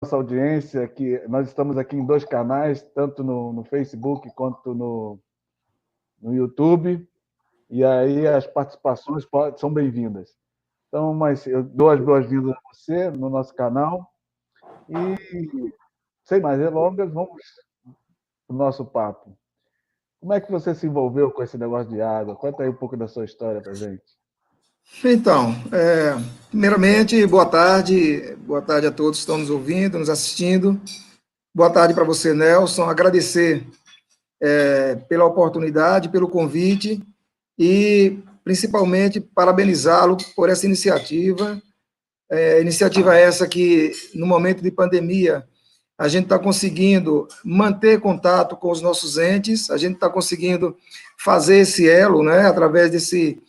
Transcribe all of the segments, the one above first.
nossa audiência, que nós estamos aqui em 2 canais, tanto no Facebook quanto no YouTube, e aí as participações são bem-vindas. Então, mas eu dou as boas-vindas a você no nosso canal e, sem mais delongas, vamos para o nosso papo. Como é que você se envolveu com esse negócio de água? Conta aí um pouco da sua história para a gente. Então, primeiramente, boa tarde a todos que estão nos ouvindo, nos assistindo. Boa tarde para você, Nelson. Agradecer pela oportunidade, pelo convite e, principalmente, parabenizá-lo por essa iniciativa. Iniciativa essa que, no momento de pandemia, a gente está conseguindo manter contato com os nossos entes, a gente está conseguindo fazer esse elo, né, através desse,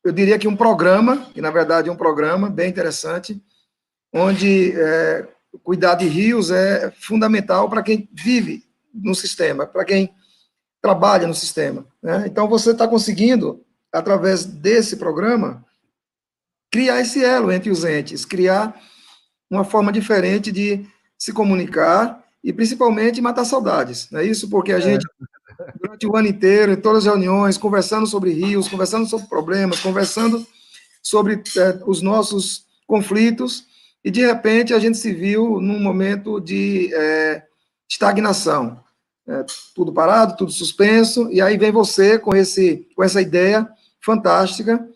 eu diria que um programa, que na verdade é um programa bem interessante, onde cuidar de rios é fundamental para quem vive no sistema, para quem trabalha no sistema, né? Então, você está conseguindo, através desse programa, criar esse elo entre os entes, criar uma forma diferente de se comunicar e, principalmente, matar saudades, não é isso? Porque a gente, durante o ano inteiro, em todas as reuniões, conversando sobre rios, conversando sobre problemas, conversando sobre os nossos conflitos, e, de repente, a gente se viu num momento de estagnação. Tudo parado, tudo suspenso, e aí vem você com essa ideia fantástica,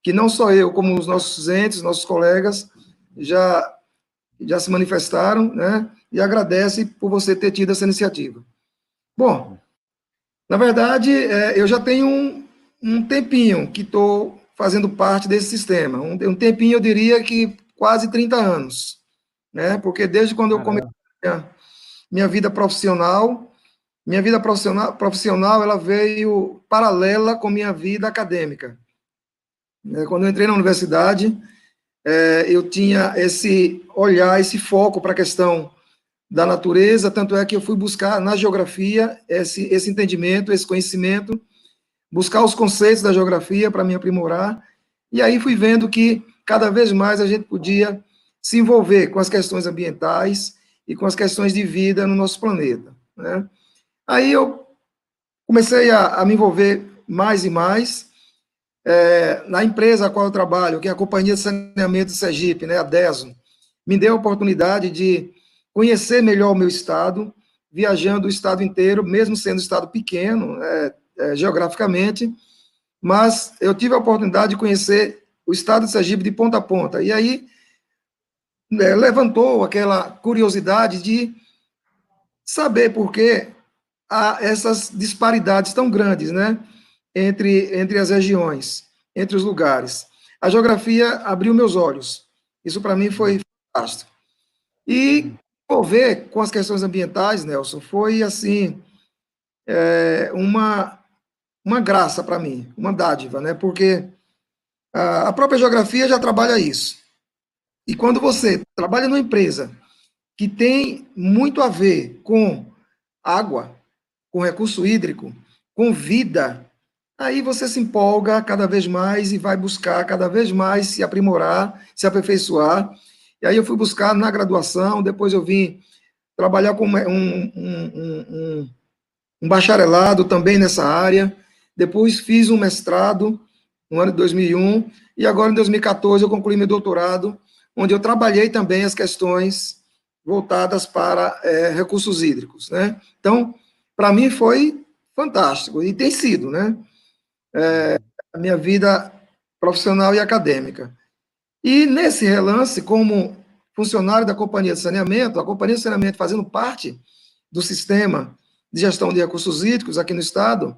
que não só eu, como os nossos entes, nossos colegas, já se manifestaram, né, e agradece por você ter tido essa iniciativa. Bom, na verdade, eu já tenho um tempinho que estou fazendo parte desse sistema, um tempinho, eu diria que quase 30 anos, né, porque desde quando eu comecei minha vida profissional, ela veio paralela com minha vida acadêmica. Quando eu entrei na universidade, eu tinha esse olhar, esse foco para a questão da natureza, tanto é que eu fui buscar na geografia esse entendimento, esse conhecimento, buscar os conceitos da geografia para me aprimorar, e aí fui vendo que cada vez mais a gente podia se envolver com as questões ambientais e com as questões de vida no nosso planeta, né? Aí eu comecei a me envolver mais e mais, na empresa a qual eu trabalho, que é a Companhia de Saneamento de Sergipe, né, a DESO, me deu a oportunidade de conhecer melhor o meu estado, viajando o estado inteiro, mesmo sendo um estado pequeno, geograficamente, mas eu tive a oportunidade de conhecer o estado de Sergipe de ponta a ponta, e aí levantou aquela curiosidade de saber por que há essas disparidades tão grandes, né, entre as regiões, entre os lugares. A geografia abriu meus olhos. Isso, para mim, foi fantástico. E envolver com as questões ambientais, Nelson, foi, assim, uma graça para mim, uma dádiva, né, porque a própria geografia já trabalha isso. E quando você trabalha numa empresa que tem muito a ver com água, com recurso hídrico, com vida, aí você se empolga cada vez mais e vai buscar cada vez mais se aprimorar, se aperfeiçoar. E aí eu fui buscar na graduação, depois eu vim trabalhar com um bacharelado também nessa área, depois fiz um mestrado no ano de 2001, e agora em 2014 eu concluí meu doutorado, onde eu trabalhei também as questões voltadas para recursos hídricos, né? Então, para mim foi fantástico, e tem sido, né? A minha vida profissional e acadêmica. E nesse relance, como funcionário da Companhia de Saneamento, a Companhia de Saneamento fazendo parte do sistema de gestão de recursos hídricos aqui no Estado,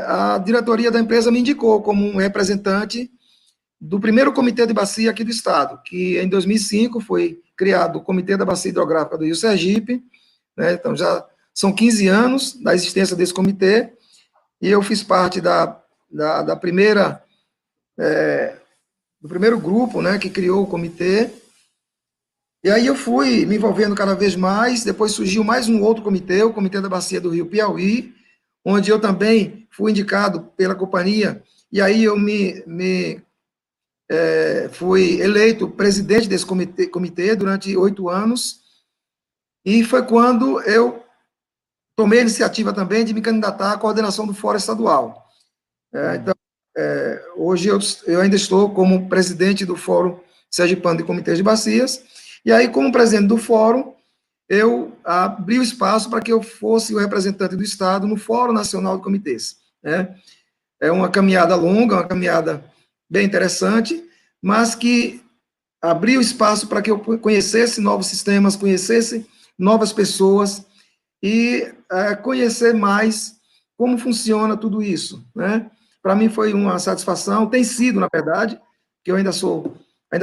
a diretoria da empresa me indicou como um representante do primeiro comitê de bacia aqui do Estado, que em 2005 foi criado o Comitê da Bacia Hidrográfica do Rio Sergipe, né? Então já são 15 anos da existência desse comitê, e eu fiz parte da primeira, do primeiro grupo, né, que criou o comitê, e aí eu fui me envolvendo cada vez mais, depois surgiu mais um outro comitê, o Comitê da Bacia do Rio Piauí, onde eu também fui indicado pela companhia, e aí eu me fui eleito presidente desse comitê durante 8 anos, e foi quando eu tomei a iniciativa também de me candidatar à coordenação do Fórum Estadual. Então, hoje eu ainda estou como presidente do Fórum Sergipano de Comitês de Bacias, e aí, como presidente do Fórum, eu abri o espaço para que eu fosse o representante do Estado no Fórum Nacional de Comitês. Né? É uma caminhada longa, uma caminhada bem interessante, mas que abriu espaço para que eu conhecesse novos sistemas, conhecesse novas pessoas e conhecer mais como funciona tudo isso. Né? Para mim foi uma satisfação, tem sido, na verdade, que eu ainda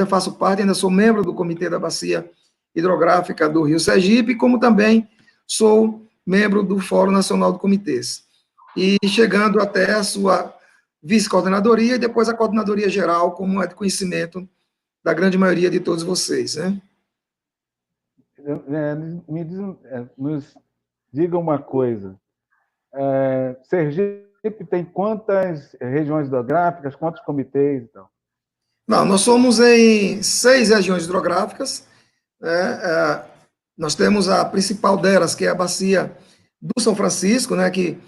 faço parte, ainda sou membro do Comitê da Bacia Hidrográfica do Rio Sergipe, como também sou membro do Fórum Nacional de Comitês. E chegando até a sua vice-coordenadoria e depois a coordenadoria geral, como é de conhecimento da grande maioria de todos vocês. Né? Nos diga uma coisa. Sergipe tem quantas regiões hidrográficas, quantos comitês e tal? Não, nós somos em 6 regiões hidrográficas. Nós temos a principal delas, que é a bacia do São Francisco, né, que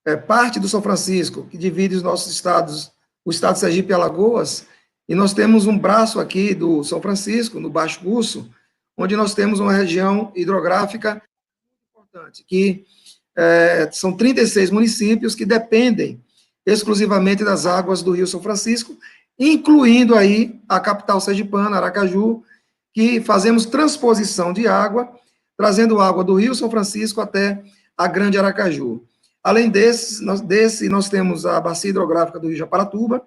é parte do São Francisco, que divide os nossos estados, o estado de Sergipe e Alagoas, e nós temos um braço aqui do São Francisco, no Baixo Curso, onde nós temos uma região hidrográfica importante, que são 36 municípios que dependem exclusivamente das águas do Rio São Francisco, incluindo aí a capital sergipana, Aracaju, que fazemos transposição de água, trazendo água do Rio São Francisco até a Grande Aracaju. Além desse, nós temos a bacia hidrográfica do Rio Japaratuba,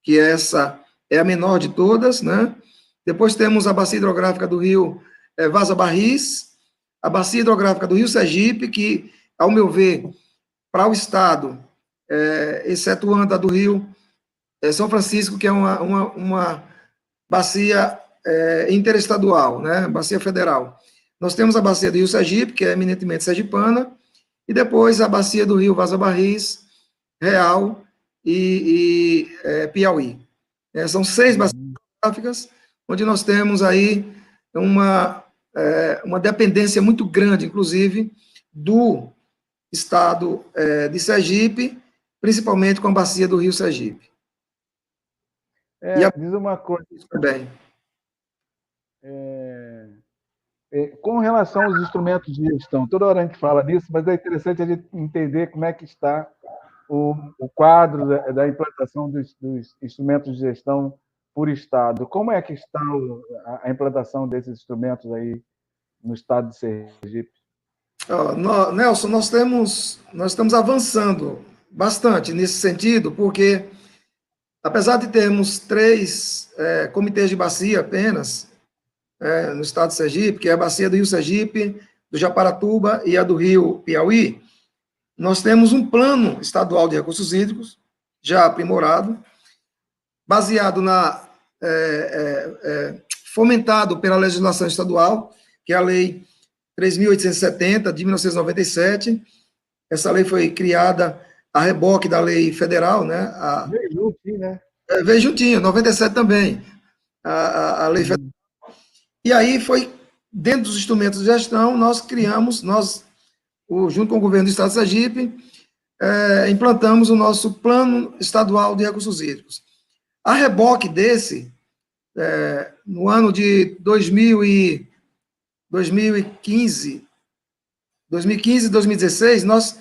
que essa é a menor de todas, né? Depois temos a bacia hidrográfica do Rio Vaza Barris, a bacia hidrográfica do Rio Sergipe, que, ao meu ver, para o estado, excetuando a do Rio São Francisco, que é uma bacia interestadual, né? Bacia federal. Nós temos a bacia do Rio Sergipe, que é eminentemente sergipana, e depois a bacia do Rio Vaza Barris, Real e Piauí. São 6 bacias hidrográficas, onde nós temos aí uma dependência muito grande, inclusive, do estado de Sergipe, principalmente com a bacia do Rio Sergipe. Diz uma coisa. Bem. Com relação aos instrumentos de gestão, toda hora a gente fala nisso, mas é interessante a gente entender como é que está o quadro da implantação dos instrumentos de gestão por estado. Como é que está a implantação desses instrumentos aí no estado de Sergipe? Nelson, nós estamos avançando bastante nesse sentido, porque, apesar de termos 3 comitês de bacia apenas, no estado de Sergipe, que é a bacia do Rio Sergipe, do Japaratuba e a do Rio Piauí, nós temos um plano estadual de recursos hídricos, já aprimorado, baseado fomentado pela legislação estadual, que é a Lei 3.870, de 1997. Essa lei foi criada a reboque da lei federal, né? Veio juntinho, né? Veio juntinho, 97 também, a lei federal. E aí foi, dentro dos instrumentos de gestão, nós criamos, junto com o governo do estado de Sergipe, implantamos o nosso Plano Estadual de Recursos Hídricos. A reboque desse, no ano de 2015 e 2016, nós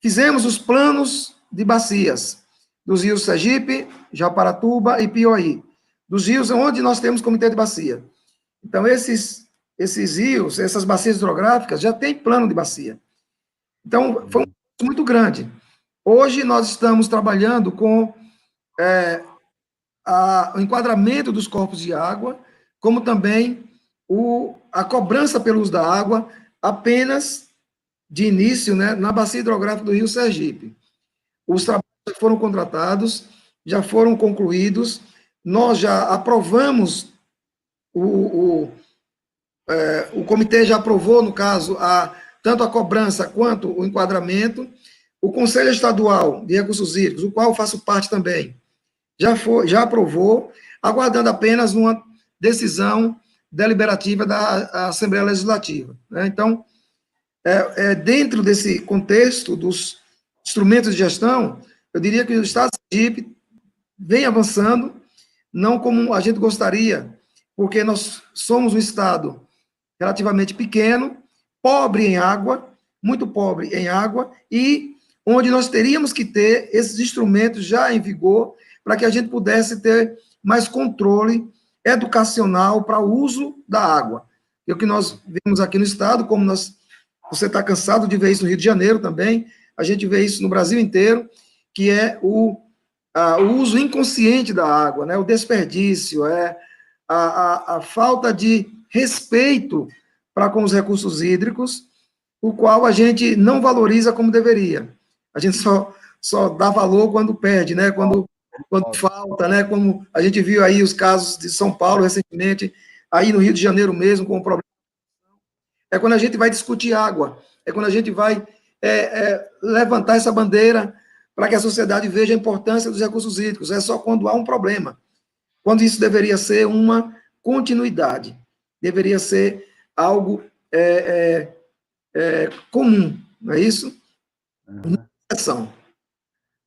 fizemos os planos de bacias dos rios Sergipe, Japaratuba e Piauí, dos rios onde nós temos comitê de bacia. Então, esses rios, essas bacias hidrográficas, já têm plano de bacia. Então, foi um processo muito grande. Hoje, nós estamos trabalhando com o enquadramento dos corpos de água, como também a cobrança pelo uso da água, apenas de início, né, na bacia hidrográfica do Rio Sergipe. Os trabalhos já foram contratados, já foram concluídos, nós já aprovamos, o comitê já aprovou, no caso, tanto a cobrança quanto o enquadramento. O Conselho Estadual de Recursos Hídricos, o qual eu faço parte também, já aprovou, aguardando apenas uma decisão deliberativa da Assembleia Legislativa, né? Então, dentro desse contexto dos instrumentos de gestão, eu diria que o Estado de Sergipe vem avançando, não como a gente gostaria, porque nós somos um Estado relativamente pequeno, pobre em água, muito pobre em água, e onde nós teríamos que ter esses instrumentos já em vigor para que a gente pudesse ter mais controle educacional para o uso da água. E o que nós vemos aqui no Estado, como você está cansado de ver isso no Rio de Janeiro também, a gente vê isso no Brasil inteiro, que é o uso inconsciente da água, né? O desperdício, a falta de respeito para com os recursos hídricos, o qual a gente não valoriza como deveria. A gente só dá valor quando perde, né? Quando falta, né? Como a gente viu aí os casos de São Paulo recentemente, aí no Rio de Janeiro mesmo, com o problema. É quando a gente vai discutir água, é quando a gente vai levantar essa bandeira para que a sociedade veja a importância dos recursos hídricos. É só quando há um problema. Quando isso deveria ser uma continuidade, deveria ser algo comum, não é isso? Uhum.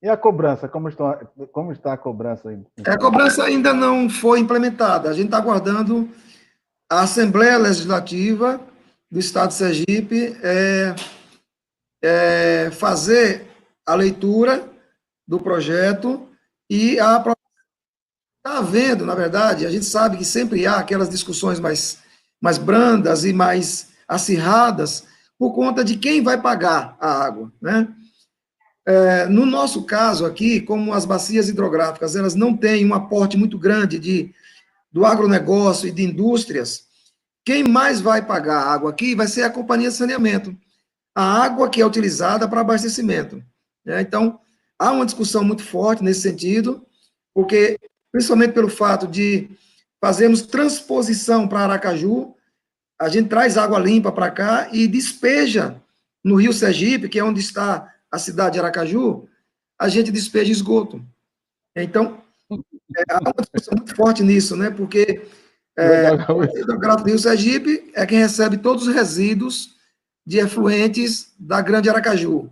E a cobrança? Como está a cobrança aí? A cobrança ainda não foi implementada. A gente está aguardando a Assembleia Legislativa do Estado de Sergipe fazer a leitura do projeto e a aprovação. Está havendo, na verdade, a gente sabe que sempre há aquelas discussões mais brandas e mais acirradas por conta de quem vai pagar a água, né? No nosso caso aqui, como as bacias hidrográficas elas não têm um aporte muito grande do agronegócio e de indústrias, quem mais vai pagar a água aqui vai ser a companhia de saneamento, a água que é utilizada para abastecimento, né? Então, há uma discussão muito forte nesse sentido, porque, principalmente pelo fato de fazermos transposição para Aracaju, a gente traz água limpa para cá e despeja no Rio Sergipe, que é onde está a cidade de Aracaju, a gente despeja esgoto. Então, há uma discussão muito forte nisso, né? Porque o hidrográfico do Rio Sergipe é quem recebe todos os resíduos de efluentes da Grande Aracaju.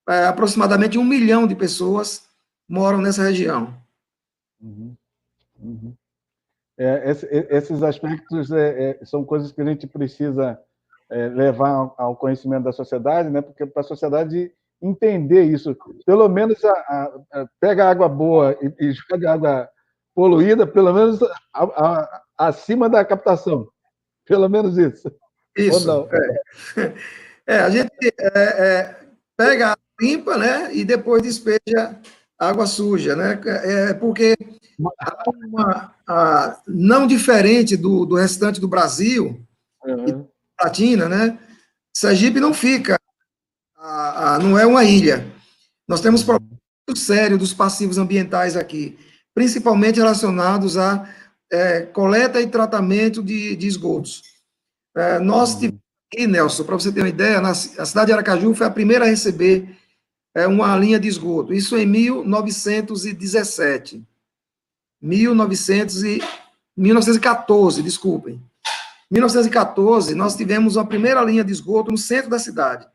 Aproximadamente 1 milhão de pessoas moram nessa região. Uhum. Uhum. Esses aspectos são coisas que a gente precisa levar ao conhecimento da sociedade, né? Porque para a sociedade entender isso, pelo menos pega água boa e joga água poluída, pelo menos acima da captação, pelo menos isso. Isso. A gente pega a limpa, né? E depois despeja água suja, né? Porque não diferente do restante do Brasil, uhum. Latina, né? Sergipe não fica, não é uma ilha. Nós temos problemas muito sérios dos passivos ambientais aqui, principalmente relacionados a coleta e tratamento de esgotos. Nós tivemos aqui, Nelson, para você ter uma ideia, a cidade de Aracaju foi a primeira a receber uma linha de esgoto, isso em 1917. 1914, desculpem. 1914, nós tivemos a primeira linha de esgoto no centro da cidade.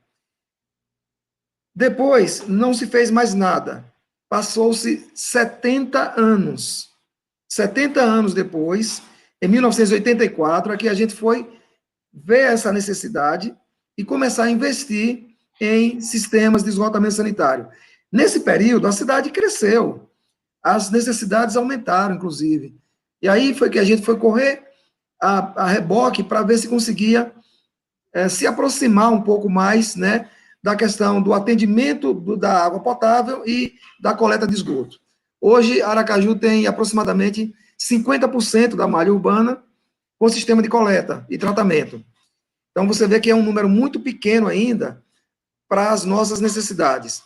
Depois, não se fez mais nada. Passou-se 70 anos. 70 anos depois, em 1984, é que a gente foi ver essa necessidade e começar a investir em sistemas de esgotamento sanitário. Nesse período, a cidade cresceu. As necessidades aumentaram, inclusive. E aí foi que a gente foi correr a reboque para ver se conseguia se aproximar um pouco mais, né, da questão do atendimento da água potável e da coleta de esgoto. Hoje, Aracaju tem aproximadamente 50% da malha urbana com sistema de coleta e tratamento. Então, você vê que é um número muito pequeno ainda para as nossas necessidades.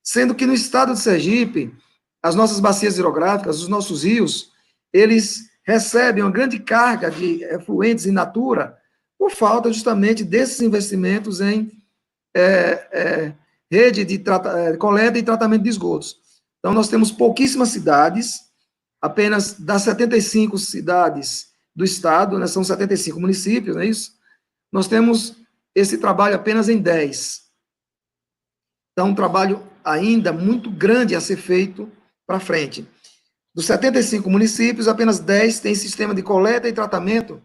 Sendo que no estado de Sergipe, as nossas bacias hidrográficas, os nossos rios, eles recebem uma grande carga de efluentes in natura por falta justamente desses investimentos em rede de coleta e tratamento de esgotos. Então, nós temos pouquíssimas cidades apenas das 75 cidades do estado, né, são 75 municípios, não é isso? Nós temos esse trabalho apenas em 10. Então, um trabalho ainda muito grande a ser feito para frente. Dos 75 municípios, apenas 10 têm sistema de coleta e tratamento,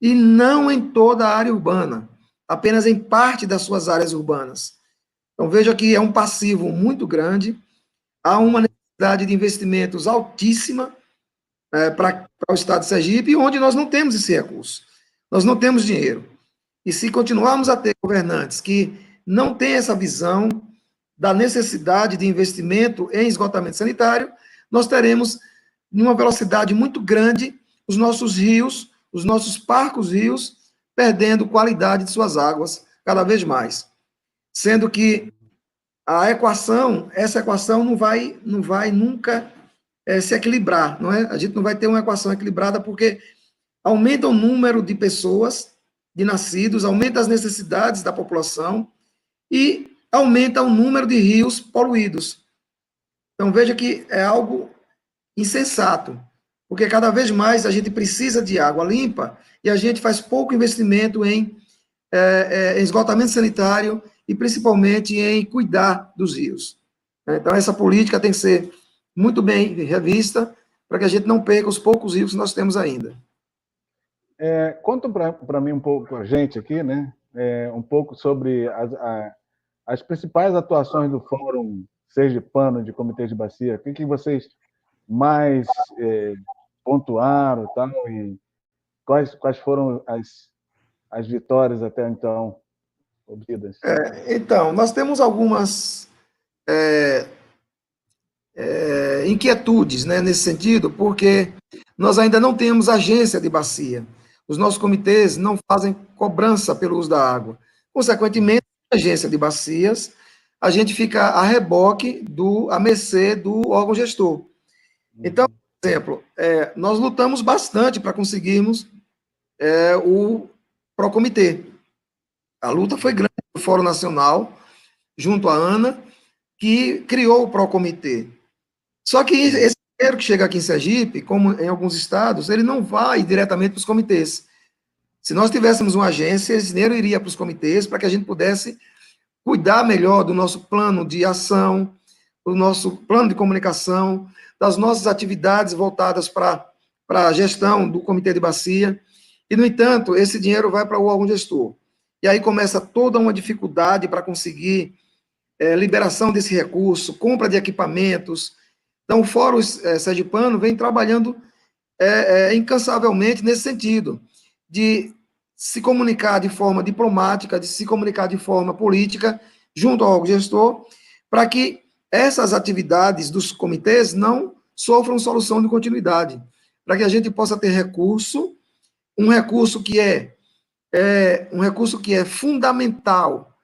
e não em toda a área urbana, apenas em parte das suas áreas urbanas. Então, veja que é um passivo muito grande, há uma necessidade de investimentos altíssima para o Estado de Sergipe, onde nós não temos esse recurso, nós não temos dinheiro. E se continuarmos a ter governantes que não têm essa visão da necessidade de investimento em esgotamento sanitário, nós teremos, numa velocidade muito grande, os nossos rios, os nossos parcos rios, perdendo qualidade de suas águas cada vez mais. Sendo que essa equação não vai nunca se equilibrar, não é? A gente não vai ter uma equação equilibrada porque aumenta o número de pessoas, de nascidos, aumenta as necessidades da população e aumenta o número de rios poluídos. Então, veja que é algo insensato, porque cada vez mais a gente precisa de água limpa e a gente faz pouco investimento em esgotamento sanitário e principalmente em cuidar dos rios. Então, essa política tem que ser muito bem revista para que a gente não perca os poucos rios que nós temos ainda. Conta para mim um pouco, para a gente aqui, né? Um pouco sobre as principais atuações do Fórum Sergipano de Comitês de Bacia. O que vocês mais pontuaram, tal, e quais foram as vitórias até então obtidas? Então, nós temos algumas inquietudes, né, nesse sentido, porque nós ainda não temos agência de bacia. Os nossos comitês não fazem cobrança pelo uso da água. Consequentemente, a agência de bacias, a gente fica a reboque, a mercê do órgão gestor. Então, por exemplo, nós lutamos bastante para conseguirmos o Procomitê. A luta foi grande no Fórum Nacional, junto à ANA, que criou o Procomitê. Só que esse dinheiro que chega aqui em Sergipe, como em alguns estados, ele não vai diretamente para os comitês. Se nós tivéssemos uma agência, esse dinheiro iria para os comitês para que a gente pudesse cuidar melhor do nosso plano de ação, do nosso plano de comunicação, das nossas atividades voltadas para a gestão do comitê de bacia. E, no entanto, esse dinheiro vai para o órgão gestor. E aí começa toda uma dificuldade para conseguir liberação desse recurso, compra de equipamentos. Então, o Fórum Sergipano vem trabalhando incansavelmente nesse sentido, de se comunicar de forma diplomática, de se comunicar de forma política, junto ao órgão gestor, para que essas atividades dos comitês não sofram solução de continuidade, para que a gente possa ter recurso, um recurso que é fundamental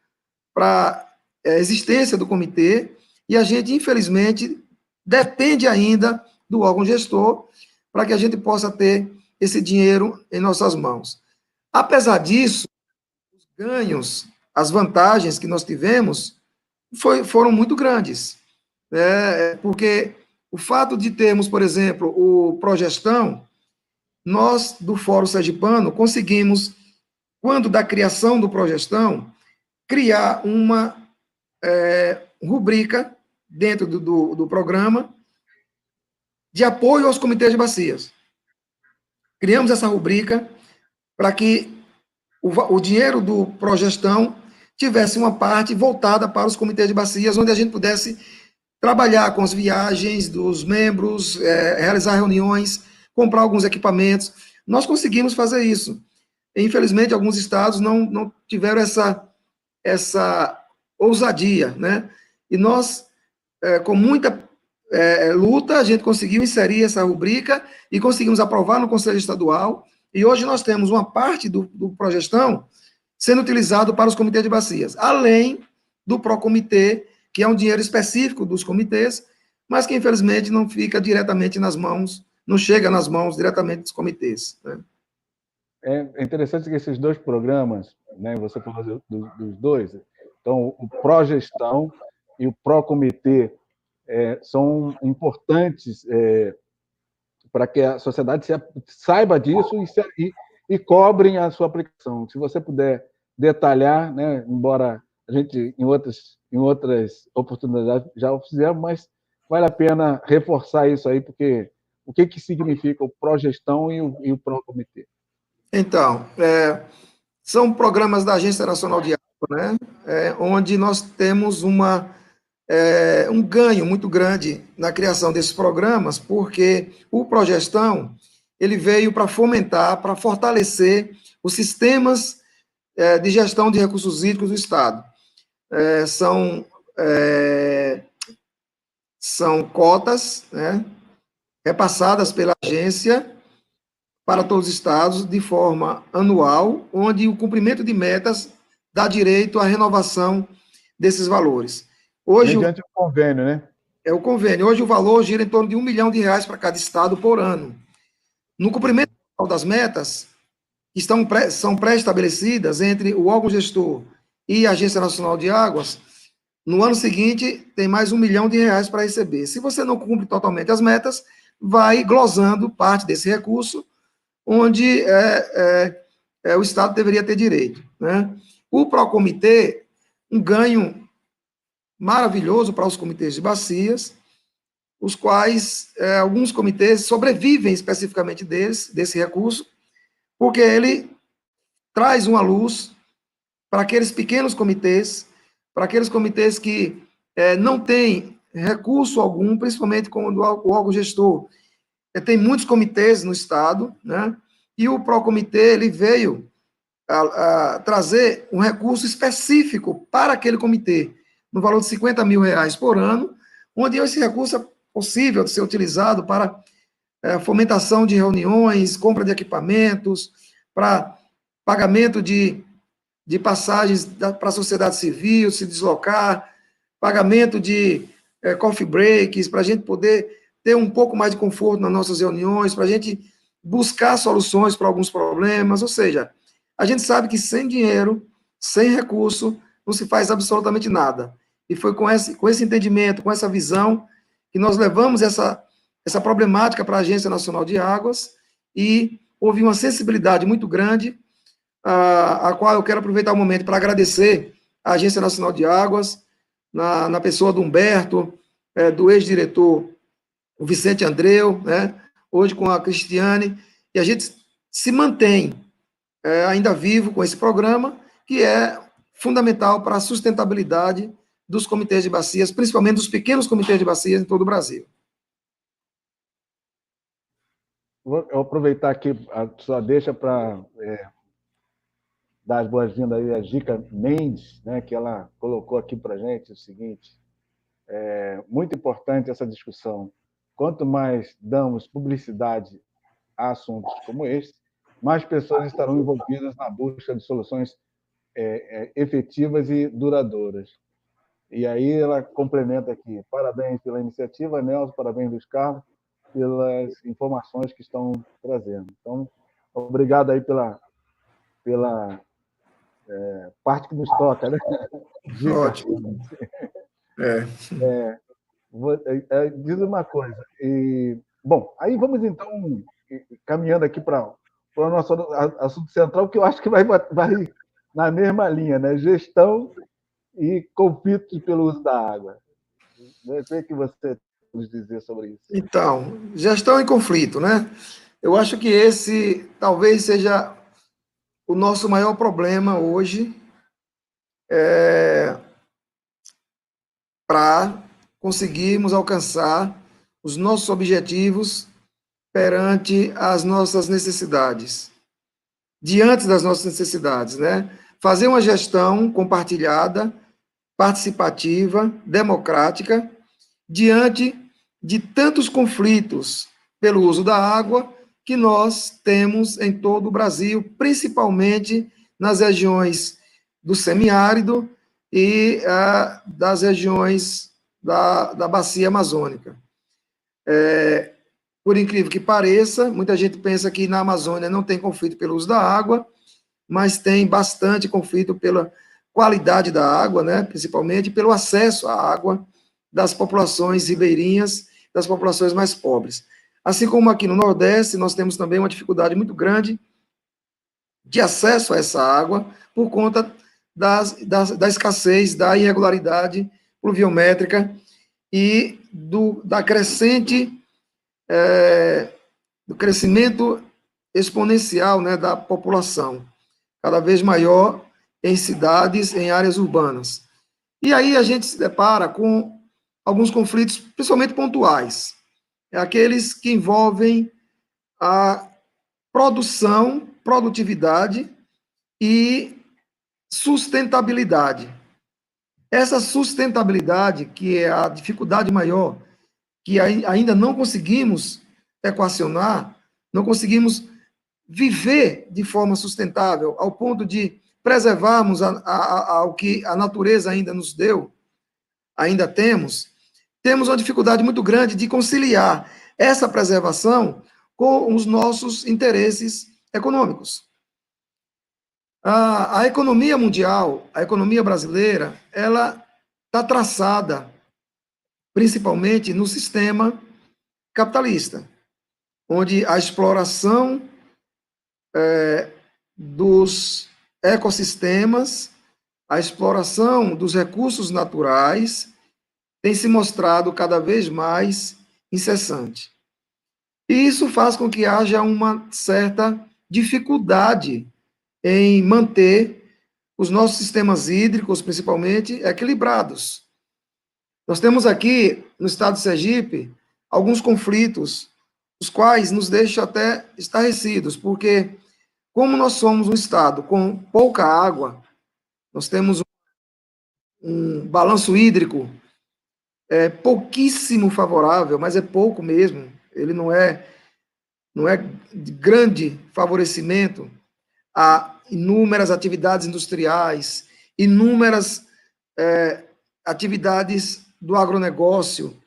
para a existência do comitê, e a gente, infelizmente, depende ainda do órgão gestor para que a gente possa ter esse dinheiro em nossas mãos. Apesar disso, os ganhos, as vantagens que nós tivemos foram muito grandes, porque o fato de termos, por exemplo, o Progestão, nós, do Fórum Sergipano, conseguimos, quando da criação do Progestão, criar uma rubrica dentro do programa de apoio aos comitês de bacias. Criamos essa rubrica para que o dinheiro do Progestão tivesse uma parte voltada para os comitês de bacias, onde a gente pudesse trabalhar com as viagens dos membros, realizar reuniões, comprar alguns equipamentos. Nós conseguimos fazer isso. Infelizmente, alguns estados não tiveram essa ousadia, né? E nós, com muita luta, a gente conseguiu inserir essa rubrica e conseguimos aprovar no Conselho Estadual, e hoje nós temos uma parte do Progestão sendo utilizado para os comitês de bacias, além do Procomitê, que é um dinheiro específico dos comitês, mas que infelizmente não fica diretamente nas mãos, não chega nas mãos diretamente dos comitês, né? É interessante que esses dois programas, né, você falou dos dois, então o Progestão e o Procomitê são importantes para que a sociedade saiba disso e cobrem a sua aplicação. Se você puder detalhar, né, embora a gente, em outras oportunidades, já o fizemos, mas vale a pena reforçar isso aí, porque o que significa o pró-gestão e o pró-comitê? Então, são programas da Agência Nacional de Água, né, onde nós temos um ganho muito grande na criação desses programas, porque o Progestão ele veio para fomentar, para fortalecer os sistemas de gestão de recursos hídricos do Estado. São cotas, né, repassadas pela agência para todos os estados de forma anual, onde o cumprimento de metas dá direito à renovação desses valores. Hoje, mediante o convênio, né? É o convênio. Hoje o valor gira em torno de R$1 milhão para cada estado por ano. No cumprimento das metas, que são pré-estabelecidas entre o órgão gestor e a Agência Nacional de Águas, no ano seguinte tem mais R$1 milhão para receber. Se você não cumpre totalmente as metas, vai glosando parte desse recurso, onde o Estado deveria ter direito, né? O Procomitê, um ganho maravilhoso para os comitês de bacias, os quais alguns comitês sobrevivem especificamente desse recurso, porque ele traz uma luz para aqueles pequenos comitês, para aqueles comitês que não têm recurso algum, principalmente quando o órgão gestor tem muitos comitês no Estado, né? E o Procomitê, ele veio a trazer um recurso específico para aquele comitê, no valor de R$50 mil por ano, onde esse recurso é possível de ser utilizado para fomentação de reuniões, compra de equipamentos, para pagamento de passagens para a sociedade civil se deslocar, pagamento de coffee breaks, para a gente poder ter um pouco mais de conforto nas nossas reuniões, para a gente buscar soluções para alguns problemas, ou seja, a gente sabe que sem dinheiro, sem recurso, não se faz absolutamente nada. E foi com esse entendimento, com essa visão, que nós levamos essa problemática para a Agência Nacional de Águas e houve uma sensibilidade muito grande, a qual eu quero aproveitar o momento para agradecer à Agência Nacional de Águas, na pessoa do Humberto, do ex-diretor o Vicente Andreu, né, hoje com a Cristiane, e a gente se mantém ainda vivo com esse programa, que é fundamental para a sustentabilidade dos comitês de bacias, principalmente dos pequenos comitês de bacias em todo o Brasil. Vou aproveitar aqui a sua deixa para dar as boas-vindas aí a Gica Mendes, né, que ela colocou aqui para a gente o seguinte: muito importante essa discussão. Quanto mais damos publicidade a assuntos como este, mais pessoas estarão envolvidas na busca de soluções efetivas e duradouras. E aí ela complementa aqui: parabéns pela iniciativa, Nelson, parabéns, Luiz Carlos, pelas informações que estão trazendo. Então, obrigado aí pela parte que nos toca, né? Dica. Ótimo. Diz uma coisa. Bom, aí vamos então caminhando aqui para o nosso assunto central, que eu acho que vai na mesma linha, né? Gestão e conflitos pelo uso da água. O que você tem nos dizer sobre isso? Então, gestão e conflito, né? Eu acho que esse talvez seja o nosso maior problema hoje para conseguirmos alcançar os nossos objetivos perante as nossas necessidades, diante das nossas necessidades, né? Fazer uma gestão compartilhada, participativa, democrática, diante de tantos conflitos pelo uso da água que nós temos em todo o Brasil, principalmente nas regiões do semiárido e das regiões da bacia amazônica. Por incrível que pareça, muita gente pensa que na Amazônia não tem conflito pelo uso da água, mas tem bastante conflito pela qualidade da água, né? Principalmente pelo acesso à água das populações ribeirinhas, das populações mais pobres. Assim como aqui no Nordeste, nós temos também uma dificuldade muito grande de acesso a essa água por conta da escassez, da irregularidade pluviométrica e da crescente, do crescimento exponencial, né, da população, cada vez maior em cidades, em áreas urbanas. E aí a gente se depara com alguns conflitos, principalmente pontuais, aqueles que envolvem a produtividade e sustentabilidade. Essa sustentabilidade, que é a dificuldade maior, que ainda não conseguimos equacionar, não conseguimos viver de forma sustentável, ao ponto de preservarmos o que a natureza ainda nos deu, ainda temos uma dificuldade muito grande de conciliar essa preservação com os nossos interesses econômicos. A economia mundial, a economia brasileira, ela está traçada principalmente no sistema capitalista, onde a exploração dos ecossistemas, a exploração dos recursos naturais tem se mostrado cada vez mais incessante. E isso faz com que haja uma certa dificuldade em manter os nossos sistemas hídricos, principalmente, equilibrados. Nós temos aqui, no estado de Sergipe, alguns conflitos, os quais nos deixam até estarrecidos, porque, como nós somos um estado com pouca água, nós temos um balanço hídrico pouquíssimo favorável, mas é pouco mesmo, ele não é de grande favorecimento a inúmeras atividades industriais, inúmeras atividades do agronegócio,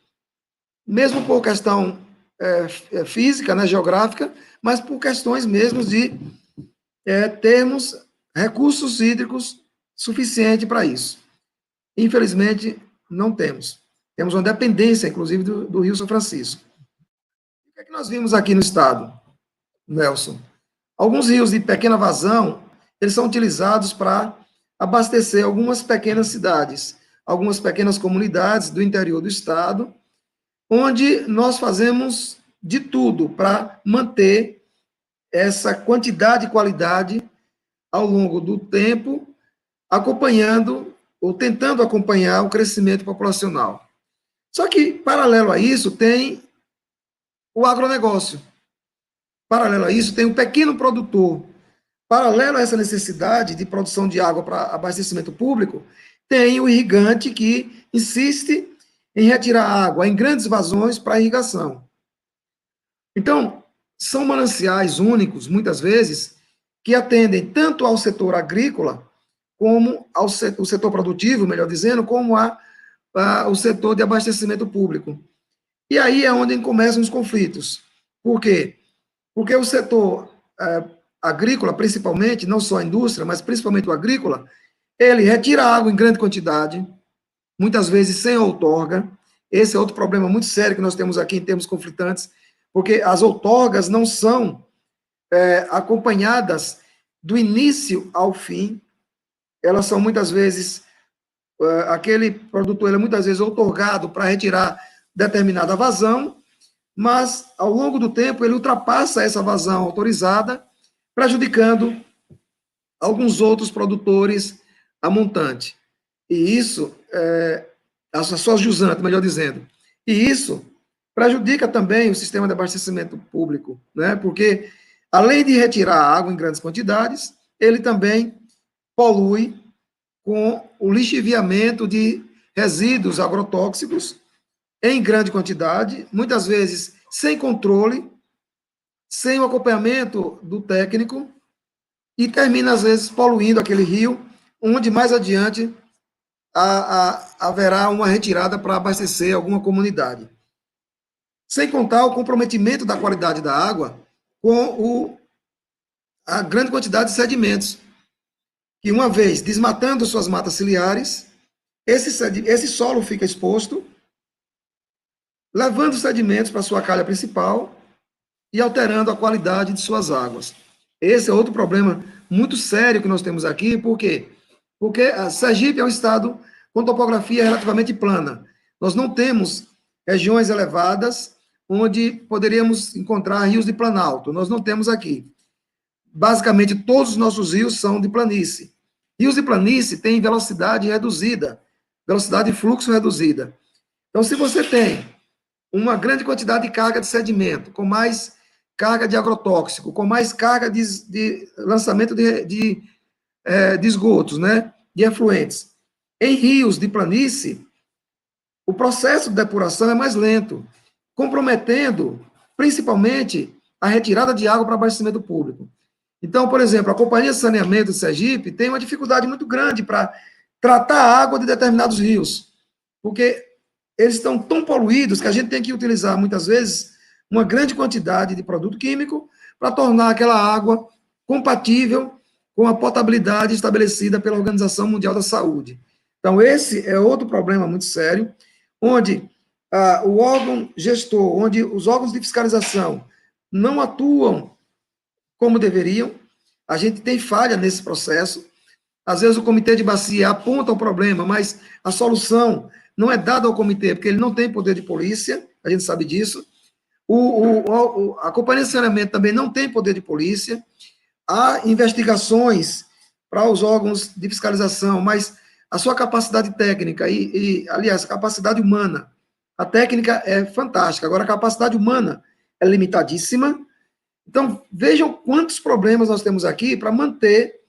mesmo por questão física, né, geográfica, mas por questões mesmo de termos recursos hídricos suficientes para isso. Infelizmente, não temos. Temos uma dependência, inclusive, do Rio São Francisco. O que é que nós vimos aqui no estado, Nelson? Alguns rios de pequena vazão, eles são utilizados para abastecer algumas pequenas cidades, algumas pequenas comunidades do interior do estado, onde nós fazemos de tudo para manter essa quantidade e qualidade ao longo do tempo, acompanhando ou tentando acompanhar o crescimento populacional. Só que, paralelo a isso, tem o agronegócio. Paralelo a isso, tem o pequeno produtor. Paralelo a essa necessidade de produção de água para abastecimento público, tem o irrigante que insiste em retirar água em grandes vazões para irrigação. Então, são mananciais únicos, muitas vezes, que atendem tanto ao setor agrícola, como ao setor produtivo, melhor dizendo, como o setor de abastecimento público. E aí é onde começam os conflitos. Por quê? Porque o setor agrícola, principalmente, não só a indústria, mas principalmente o agrícola, ele retira água em grande quantidade, muitas vezes sem outorga. Esse é outro problema muito sério que nós temos aqui em termos conflitantes, porque as outorgas não são acompanhadas do início ao fim, elas são muitas vezes, aquele produtor ele é muitas vezes outorgado para retirar determinada vazão, mas ao longo do tempo ele ultrapassa essa vazão autorizada, prejudicando alguns outros produtores a montante. E isso, a sua jusante, melhor dizendo, e isso prejudica também o sistema de abastecimento público, né? Porque, além de retirar água em grandes quantidades, ele também polui com o lixiviamento de resíduos agrotóxicos em grande quantidade, muitas vezes sem controle, sem o acompanhamento do técnico, e termina, às vezes, poluindo aquele rio, onde mais adiante haverá uma retirada para abastecer alguma comunidade. Sem contar o comprometimento da qualidade da água com a grande quantidade de sedimentos, que uma vez desmatando suas matas ciliares, esse solo fica exposto, levando os sedimentos para sua calha principal, e alterando a qualidade de suas águas. Esse é outro problema muito sério que nós temos aqui, por quê? Porque a Sergipe é um estado com topografia relativamente plana. Nós não temos regiões elevadas onde poderíamos encontrar rios de planalto. Nós não temos aqui. Basicamente, todos os nossos rios são de planície. Rios de planície têm velocidade reduzida, velocidade de fluxo reduzida. Então, se você tem uma grande quantidade de carga de sedimento, com mais carga de agrotóxico, com mais carga de lançamento de esgotos, né, de efluentes, em rios de planície, o processo de depuração é mais lento, comprometendo, principalmente, a retirada de água para abastecimento público. Então, por exemplo, a Companhia de Saneamento de Sergipe tem uma dificuldade muito grande para tratar a água de determinados rios, porque eles estão tão poluídos que a gente tem que utilizar, muitas vezes, uma grande quantidade de produto químico para tornar aquela água compatível com a potabilidade estabelecida pela Organização Mundial da Saúde. Então, esse é outro problema muito sério, onde o órgão gestor, onde os órgãos de fiscalização não atuam como deveriam, a gente tem falha nesse processo. Às vezes o comitê de bacia aponta o problema, mas a solução não é dada ao comitê, porque ele não tem poder de polícia, a gente sabe disso. A Companhia de Saneamento também não tem poder de polícia. Há investigações para os órgãos de fiscalização, mas a sua capacidade técnica aliás, a capacidade humana, a técnica é fantástica, agora a capacidade humana é limitadíssima. Então, vejam quantos problemas nós temos aqui para manter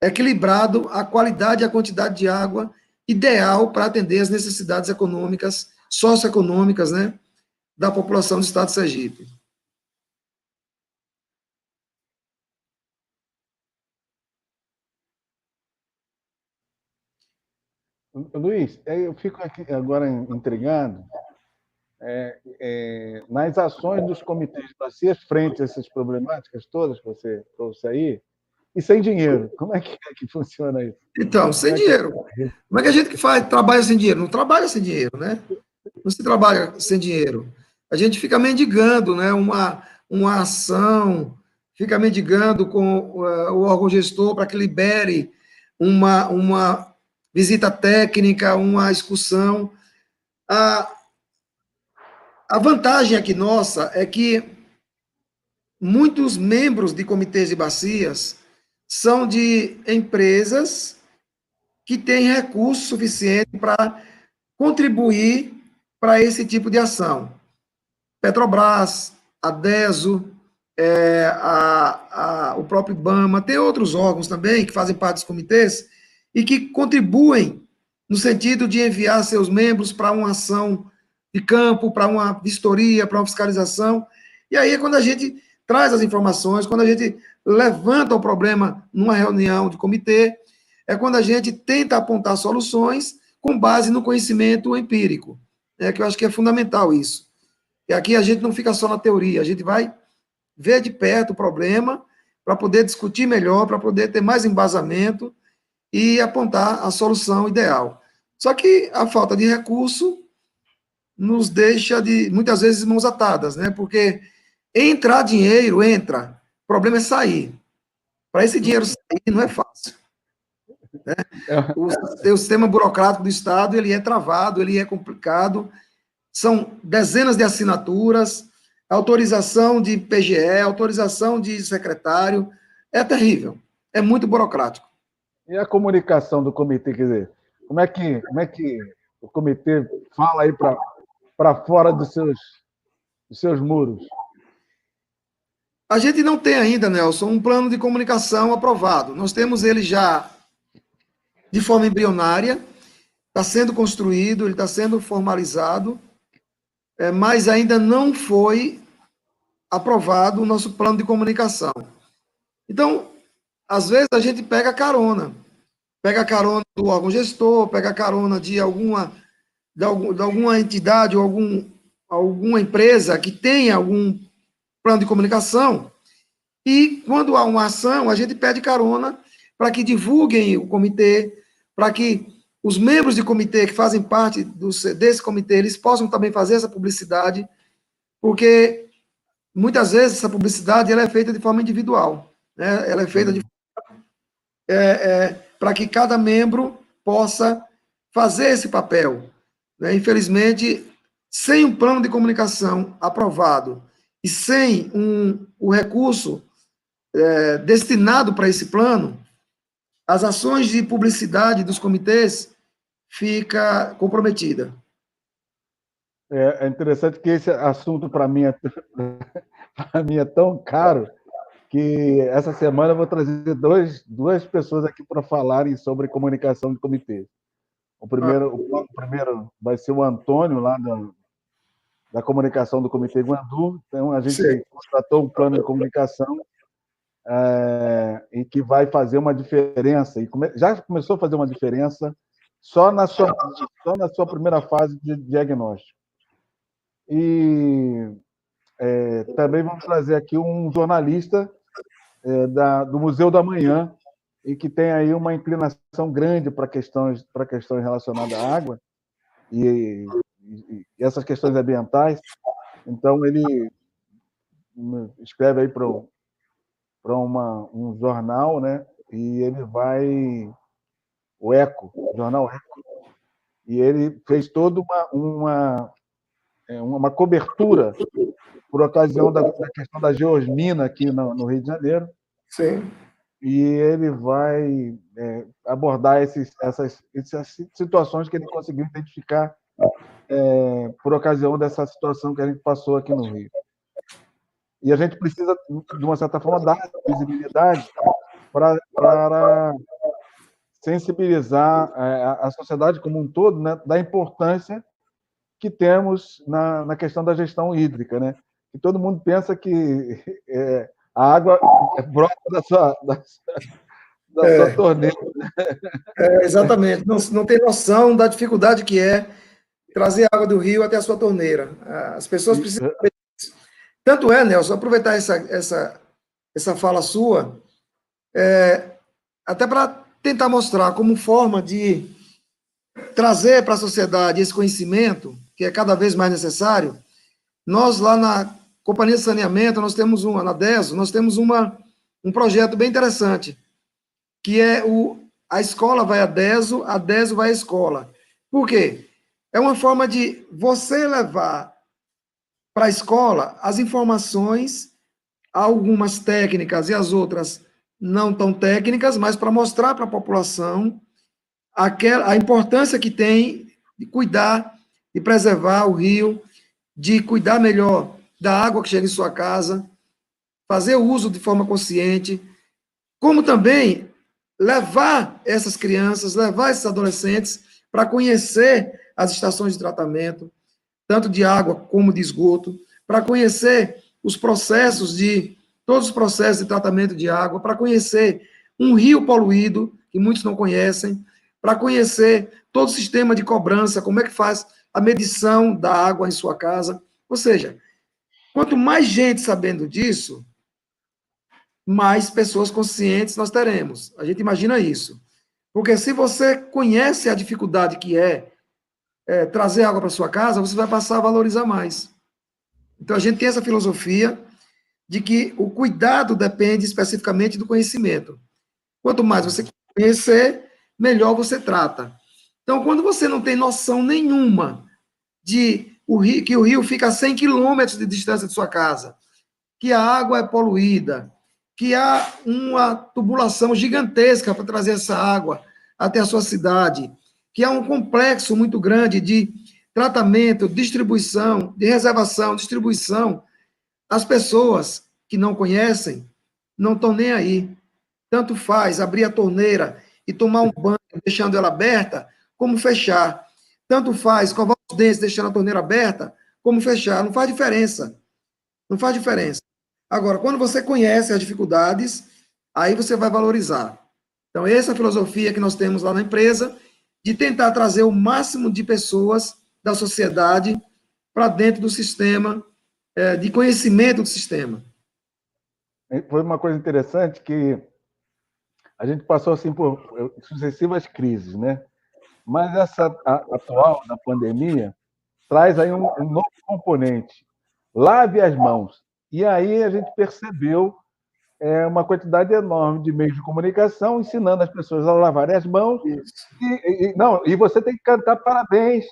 equilibrado a qualidade e a quantidade de água ideal para atender as necessidades econômicas, socioeconômicas, né, da população do estado de Sergipe. Luiz, eu fico aqui agora intrigado nas ações dos comitês de bacias frente a essas problemáticas todas que você trouxe aí, e sem dinheiro. Como é que funciona isso? Então, sem dinheiro. Como é que a gente trabalha sem dinheiro? Não trabalha sem dinheiro, né? Não se trabalha sem dinheiro. A gente fica mendigando, né? Uma ação, fica mendigando com o órgão gestor para que libere uma visita técnica, uma excursão. A vantagem aqui nossa é que muitos membros de comitês de bacias são de empresas que têm recurso suficiente para contribuir para esse tipo de ação. Petrobras, a DESO, o próprio IBAMA, tem outros órgãos também que fazem parte dos comitês e que contribuem no sentido de enviar seus membros para uma ação de campo, para uma vistoria, para uma fiscalização. E aí é quando a gente traz as informações, quando a gente levanta o problema numa reunião de comitê, é quando a gente tenta apontar soluções com base no conhecimento empírico, que eu acho que é fundamental isso. E aqui a gente não fica só na teoria, a gente vai ver de perto o problema para poder discutir melhor, para poder ter mais embasamento e apontar a solução ideal. Só que a falta de recurso nos deixa, muitas vezes, mãos atadas, né? Porque entrar dinheiro, entra. O problema é sair. Para esse dinheiro sair, não é fácil. Né? O sistema burocrático do Estado, ele é travado, ele é complicado, são dezenas de assinaturas, autorização de PGE, autorização de secretário, é terrível, é muito burocrático. E a comunicação do comitê, quer dizer, como é que o comitê fala aí para fora dos seus muros? A gente não tem ainda, Nelson, um plano de comunicação aprovado. Nós temos ele já de forma embrionária, está sendo construído, ele está sendo formalizado, mas ainda não foi aprovado o nosso plano de comunicação. Então, às vezes a gente pega carona do órgão gestor, pega carona de alguma entidade ou alguma empresa que tenha algum plano de comunicação, e quando há uma ação, a gente pede carona para que divulguem o comitê, para que os membros de comitê que fazem parte desse comitê, eles possam também fazer essa publicidade, porque muitas vezes essa publicidade ela é feita de forma individual, né? Ela é feita para que cada membro possa fazer esse papel, né? Infelizmente, sem um plano de comunicação aprovado e sem o recurso destinado para esse plano, as ações de publicidade dos comitês fica comprometida. É interessante que esse assunto, para mim, para mim é tão caro que essa semana eu vou trazer duas pessoas aqui para falarem sobre comunicação de comitê. O primeiro vai ser o Antônio, lá da comunicação do Comitê Guandu. Então, a gente contratou um plano de comunicação e que vai fazer uma diferença, e já começou a fazer uma diferença só na sua primeira fase de diagnóstico. E também vamos trazer aqui um jornalista do Museu da Manhã, e que tem aí uma inclinação grande para questões relacionadas à água e essas questões ambientais. Então, ele escreve aí para um jornal, né? E ele vai... O Eco, o jornal Eco. E ele fez toda uma cobertura por ocasião da questão da geosmina aqui no Rio de Janeiro. Sim. E ele vai abordar essas situações que ele conseguiu identificar por ocasião dessa situação que a gente passou aqui no Rio. E a gente precisa, de uma certa forma, dar visibilidade para sensibilizar a sociedade como um todo, né, da importância que temos na questão da gestão hídrica, né? E todo mundo pensa que a água brota da sua torneira. Exatamente. Não tem noção da dificuldade que é trazer água do rio até a sua torneira. As pessoas precisam saber disso. Tanto é, Nelson, aproveitar essa fala sua, até para tentar mostrar como forma de trazer para a sociedade esse conhecimento, que é cada vez mais necessário. Nós, lá na Companhia de Saneamento, na DESO, nós temos um projeto bem interessante, que é a escola vai à DESO, a DESO vai à escola. Por quê? É uma forma de você levar para a escola as informações, algumas técnicas e as outras não tão técnicas, mas para mostrar para a população a importância que tem de cuidar, de preservar o rio, de cuidar melhor da água que chega em sua casa, fazer o uso de forma consciente, como também levar essas crianças, levar esses adolescentes para conhecer as estações de tratamento, tanto de água como de esgoto, para conhecer todos os processos de tratamento de água, para conhecer um rio poluído, que muitos não conhecem, para conhecer todo o sistema de cobrança, como é que faz a medição da água em sua casa. Ou seja, quanto mais gente sabendo disso, mais pessoas conscientes nós teremos. A gente imagina isso. Porque se você conhece a dificuldade que é trazer água para sua casa, você vai passar a valorizar mais. Então, a gente tem essa filosofia de que o cuidado depende especificamente do conhecimento. Quanto mais você conhecer, melhor você trata. Então, quando você não tem noção nenhuma que o rio fica a 100 quilômetros de distância de sua casa, que a água é poluída, que há uma tubulação gigantesca para trazer essa água até a sua cidade, que há um complexo muito grande de tratamento, distribuição, de reservação, distribuição, as pessoas que não conhecem não estão nem aí. Tanto faz abrir a torneira e tomar um banho deixando ela aberta, como fechar. Tanto faz escovar os dentes deixando a torneira aberta, como fechar. Não faz diferença. Não faz diferença. Agora, quando você conhece as dificuldades, aí você vai valorizar. Então, essa é a filosofia que nós temos lá na empresa, de tentar trazer o máximo de pessoas da sociedade para dentro do sistema, de conhecimento do sistema. Foi uma coisa interessante que a gente passou assim por sucessivas crises, né? Mas essa atual da pandemia traz aí um novo componente. Lave as mãos. E aí a gente percebeu uma quantidade enorme de meios de comunicação ensinando as pessoas a lavarem as mãos. Não, e você tem que cantar parabéns,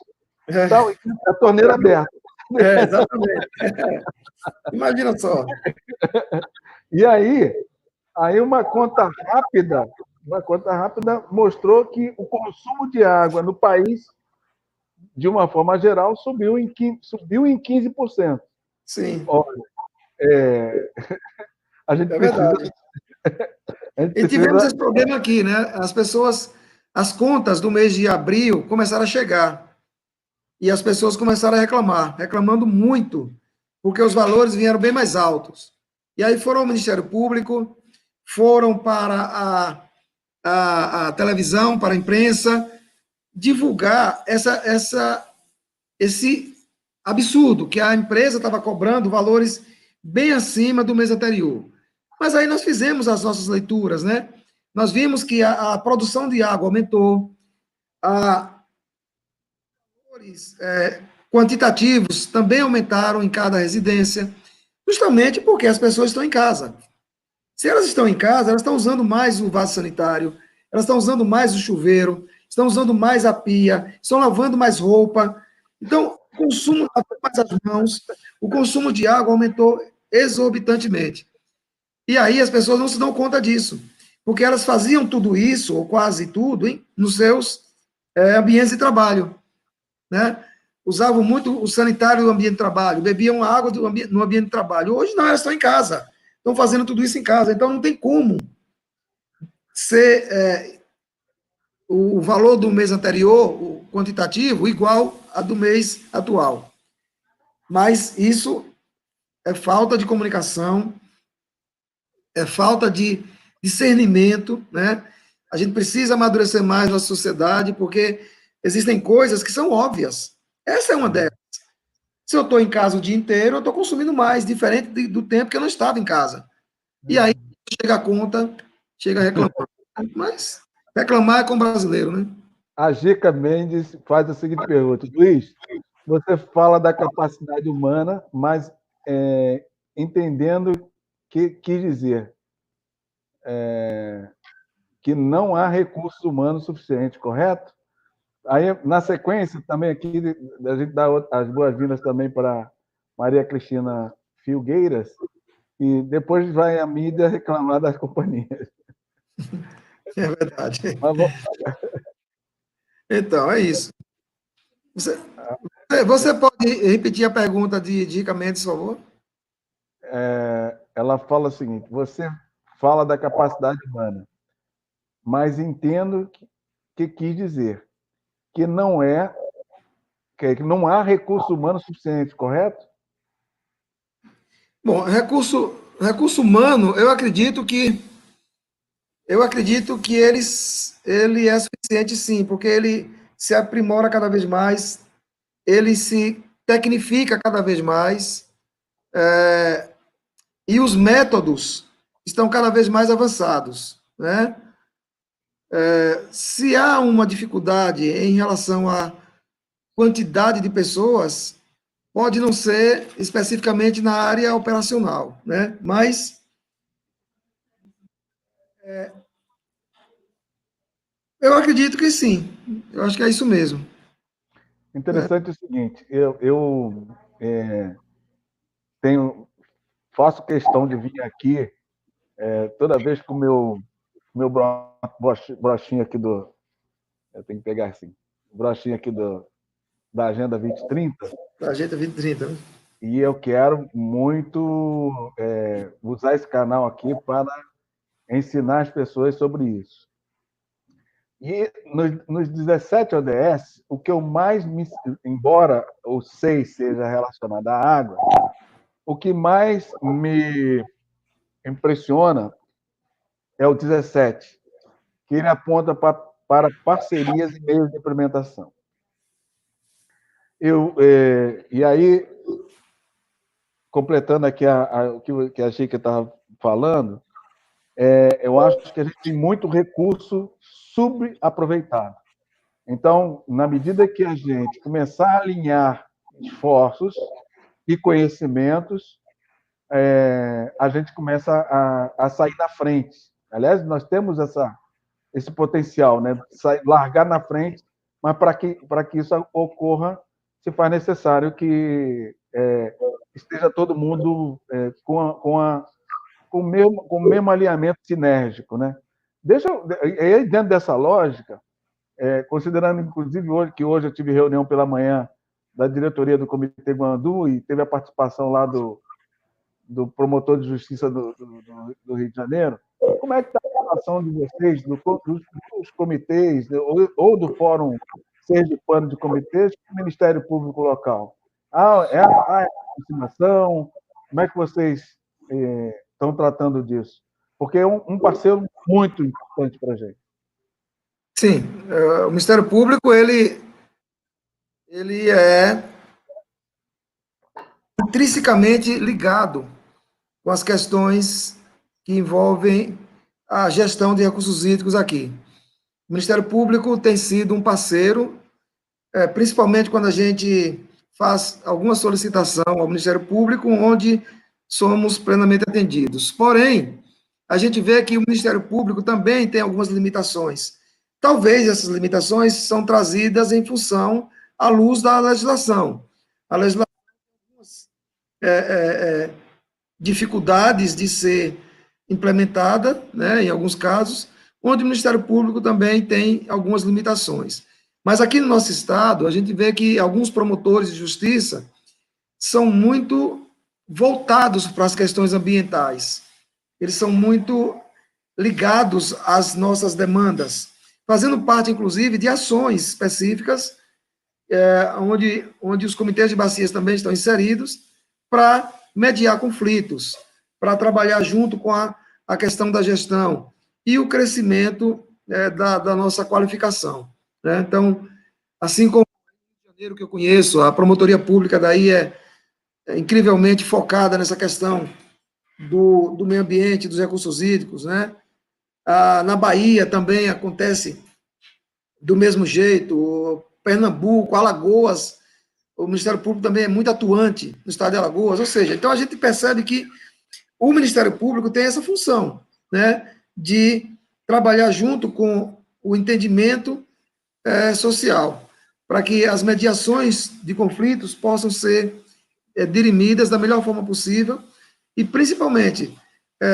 tal, e a torneira aberta. Exatamente. Imagina só. E aí uma conta rápida mostrou que o consumo de água no país, de uma forma geral, subiu em 15%. Sim. Olha, a gente É precisa. verdade. E tivemos esse problema aqui, né? As pessoas, as contas do mês de abril começaram a chegar. E as pessoas começaram a reclamar, reclamando muito, porque os valores vieram bem mais altos. E aí foram ao Ministério Público, foram para a televisão, para a imprensa, divulgar esse absurdo, que a empresa estava cobrando valores bem acima do mês anterior. Mas aí nós fizemos as nossas leituras, né? Nós vimos que a produção de água aumentou, a valores quantitativos também aumentaram em cada residência, justamente porque as pessoas estão em casa. Se elas estão em casa, elas estão usando mais o vaso sanitário, elas estão usando mais o chuveiro, estão usando mais a pia, estão lavando mais roupa. Então, o consumo lavando mais as mãos, o consumo de água aumentou exorbitantemente. E aí as pessoas não se dão conta disso, porque elas faziam tudo isso, ou quase tudo, hein, nos seus ambientes de trabalho, né? Usavam muito o sanitário do ambiente de trabalho, bebiam água no ambiente de trabalho. Hoje não, elas estão em casa, estão fazendo tudo isso em casa, então não tem como ser o valor do mês anterior, o quantitativo, igual a do mês atual. Mas isso é falta de comunicação, é falta de discernimento, né? A gente precisa amadurecer mais nossa sociedade, porque existem coisas que são óbvias. Essa é uma delas. Se eu estou em casa o dia inteiro, eu estou consumindo mais, diferente do tempo que eu não estava em casa. E aí chega a conta, chega a reclamar. Mas reclamar é com brasileiro, né? A Gica Mendes faz a seguinte pergunta: Luiz, você fala da capacidade humana, mas entendendo que quis dizer que não há recursos humanos suficientes, correto? Aí, na sequência, também aqui, a gente dá as boas-vindas também para Maria Cristina Filgueiras, e depois vai a mídia reclamar das companhias. É verdade. Mas, Então, é isso. Você pode repetir a pergunta de Dica Mendes, por favor? ela fala o seguinte: você fala da capacidade humana, mas entendo que quis dizer que não há recurso humano suficiente, correto? Bom, recurso humano, eu acredito que ele é suficiente, sim, porque ele se aprimora cada vez mais, ele se tecnifica cada vez mais, e os métodos estão cada vez mais avançados, né? Se há uma dificuldade em relação à quantidade de pessoas, pode não ser especificamente na área operacional, né? Mas eu acredito que sim. Eu acho que é isso mesmo. Interessante o seguinte: eu faço questão de vir aqui toda vez com o meu brochinho aqui do. Eu tenho que pegar assim, brochinho aqui da Agenda 2030, A gente 2030, né? e eu quero muito usar esse canal aqui para ensinar as pessoas sobre isso. E nos 17 ODS, o que eu mais embora o 6 seja relacionado à água, o que mais me impressiona é o 17, que ele aponta para parcerias e meios de implementação. E aí, completando aqui o que a Chica estava falando, eu acho que a gente tem muito recurso subaproveitado. Então, na medida que a gente começar a alinhar esforços e conhecimentos, a gente começa a sair na frente. Aliás, nós temos esse potencial, né? Largar na frente, mas para que isso ocorra, se faz necessário que esteja todo mundo com o mesmo alinhamento sinérgico, né? Aí, dentro dessa lógica, considerando, inclusive, que hoje eu tive reunião pela manhã da diretoria do Comitê Guandu e teve a participação lá do promotor de justiça do Rio de Janeiro, como é que está a relação de vocês, dos comitês, ou do Fórum Sergipano de Comitês, com o Ministério Público local? Há aproximação? Como é que vocês estão tratando disso? Porque é um parceiro muito importante para a gente. Sim, o Ministério Público, ele é intrinsecamente ligado com as questões que envolvem a gestão de recursos hídricos aqui. O Ministério Público tem sido um parceiro, principalmente quando a gente faz alguma solicitação ao Ministério Público, onde somos plenamente atendidos. Porém, a gente vê que o Ministério Público também tem algumas limitações. Talvez essas limitações são trazidas em função à luz da legislação. A legislação tem dificuldades de ser implementada, né, em alguns casos, onde o Ministério Público também tem algumas limitações. Mas aqui no nosso estado, a gente vê que alguns promotores de justiça são muito voltados para as questões ambientais. Eles são muito ligados às nossas demandas, fazendo parte, inclusive, de ações específicas, onde os comitês de bacias também estão inseridos, para mediar conflitos, para trabalhar junto com a questão da gestão e o crescimento da nossa qualificação. Né? Então, assim como o Rio de Janeiro que eu conheço, a promotoria pública daí é incrivelmente focada nessa questão do meio ambiente, dos recursos hídricos, né? Na Bahia também acontece do mesmo jeito, Pernambuco, Alagoas, o Ministério Público também é muito atuante no estado de Alagoas, ou seja, então a gente percebe que o Ministério Público tem essa função, né, de trabalhar junto com o entendimento social, para que as mediações de conflitos possam ser dirimidas da melhor forma possível e, principalmente,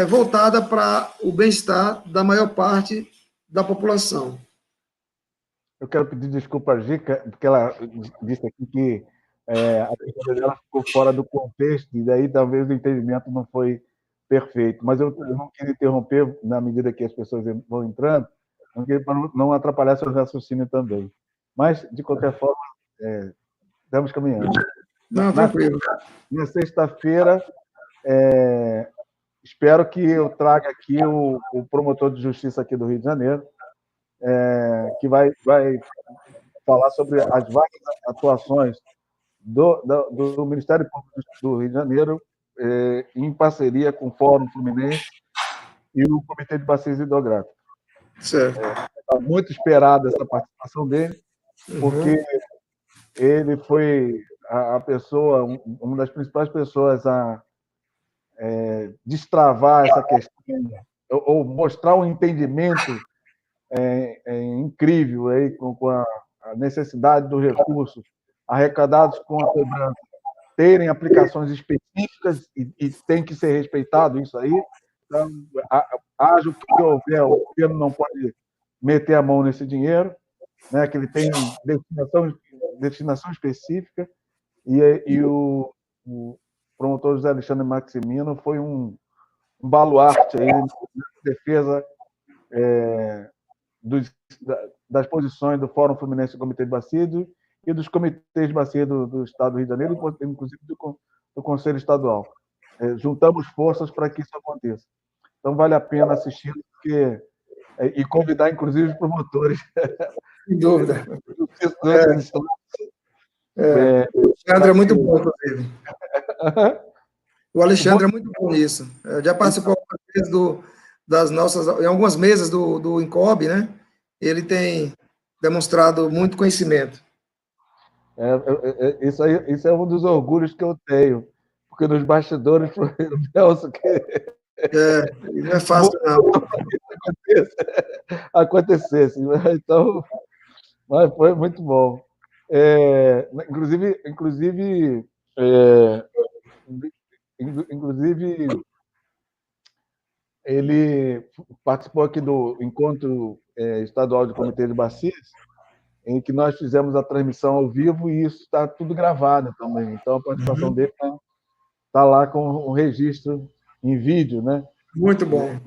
voltada para o bem-estar da maior parte da população. Eu quero pedir desculpa a Gica, porque ela disse aqui que a pergunta dela ficou fora do contexto, e daí talvez o entendimento não foi perfeito. Mas eu não queria interromper na medida que as pessoas vão entrando, para não atrapalhar seu raciocínio também. Mas, de qualquer forma, estamos caminhando. Não, tranquilo. Na sexta-feira, espero que eu traga aqui o promotor de justiça aqui do Rio de Janeiro, que vai falar sobre as várias atuações do Ministério Público do Rio de Janeiro, em parceria com o Fórum Fluminense e o Comitê de Bacias Hidrográficas. Está muito esperada essa participação dele, porque ele foi a pessoa, uma das principais pessoas a destravar essa questão, ou mostrar um entendimento incrível aí com a necessidade dos recursos arrecadados com a cobrança terem aplicações específicas e tem que ser respeitado isso aí. Então, haja o que houver, o governo não pode meter a mão nesse dinheiro, né, que ele tem destinação específica, e o promotor José Alexandre Maximino foi um baluarte aí na defesa das posições do Fórum Fluminense e do Comitê de Bacia e dos comitês de bacia do Estado do Rio de Janeiro, inclusive do Conselho Estadual. Juntamos forças para que isso aconteça. Então, vale a pena assistir e convidar, inclusive, os promotores. Sem dúvida. O Alexandre é muito bom, inclusive. O Alexandre é muito bom nisso. Já participou algumas vezes em algumas mesas do INCOB, né? Ele tem demonstrado muito conhecimento. Isso é um dos orgulhos que eu tenho, porque nos bastidores foi o Nelson que Não é fácil, não. acontecesse. Então, mas foi muito bom. Inclusive, ele participou aqui do encontro estadual de comitê de bacias, em que nós fizemos a transmissão ao vivo e isso está tudo gravado também. Então, a participação dele está lá com o registro em vídeo, né? Muito bom.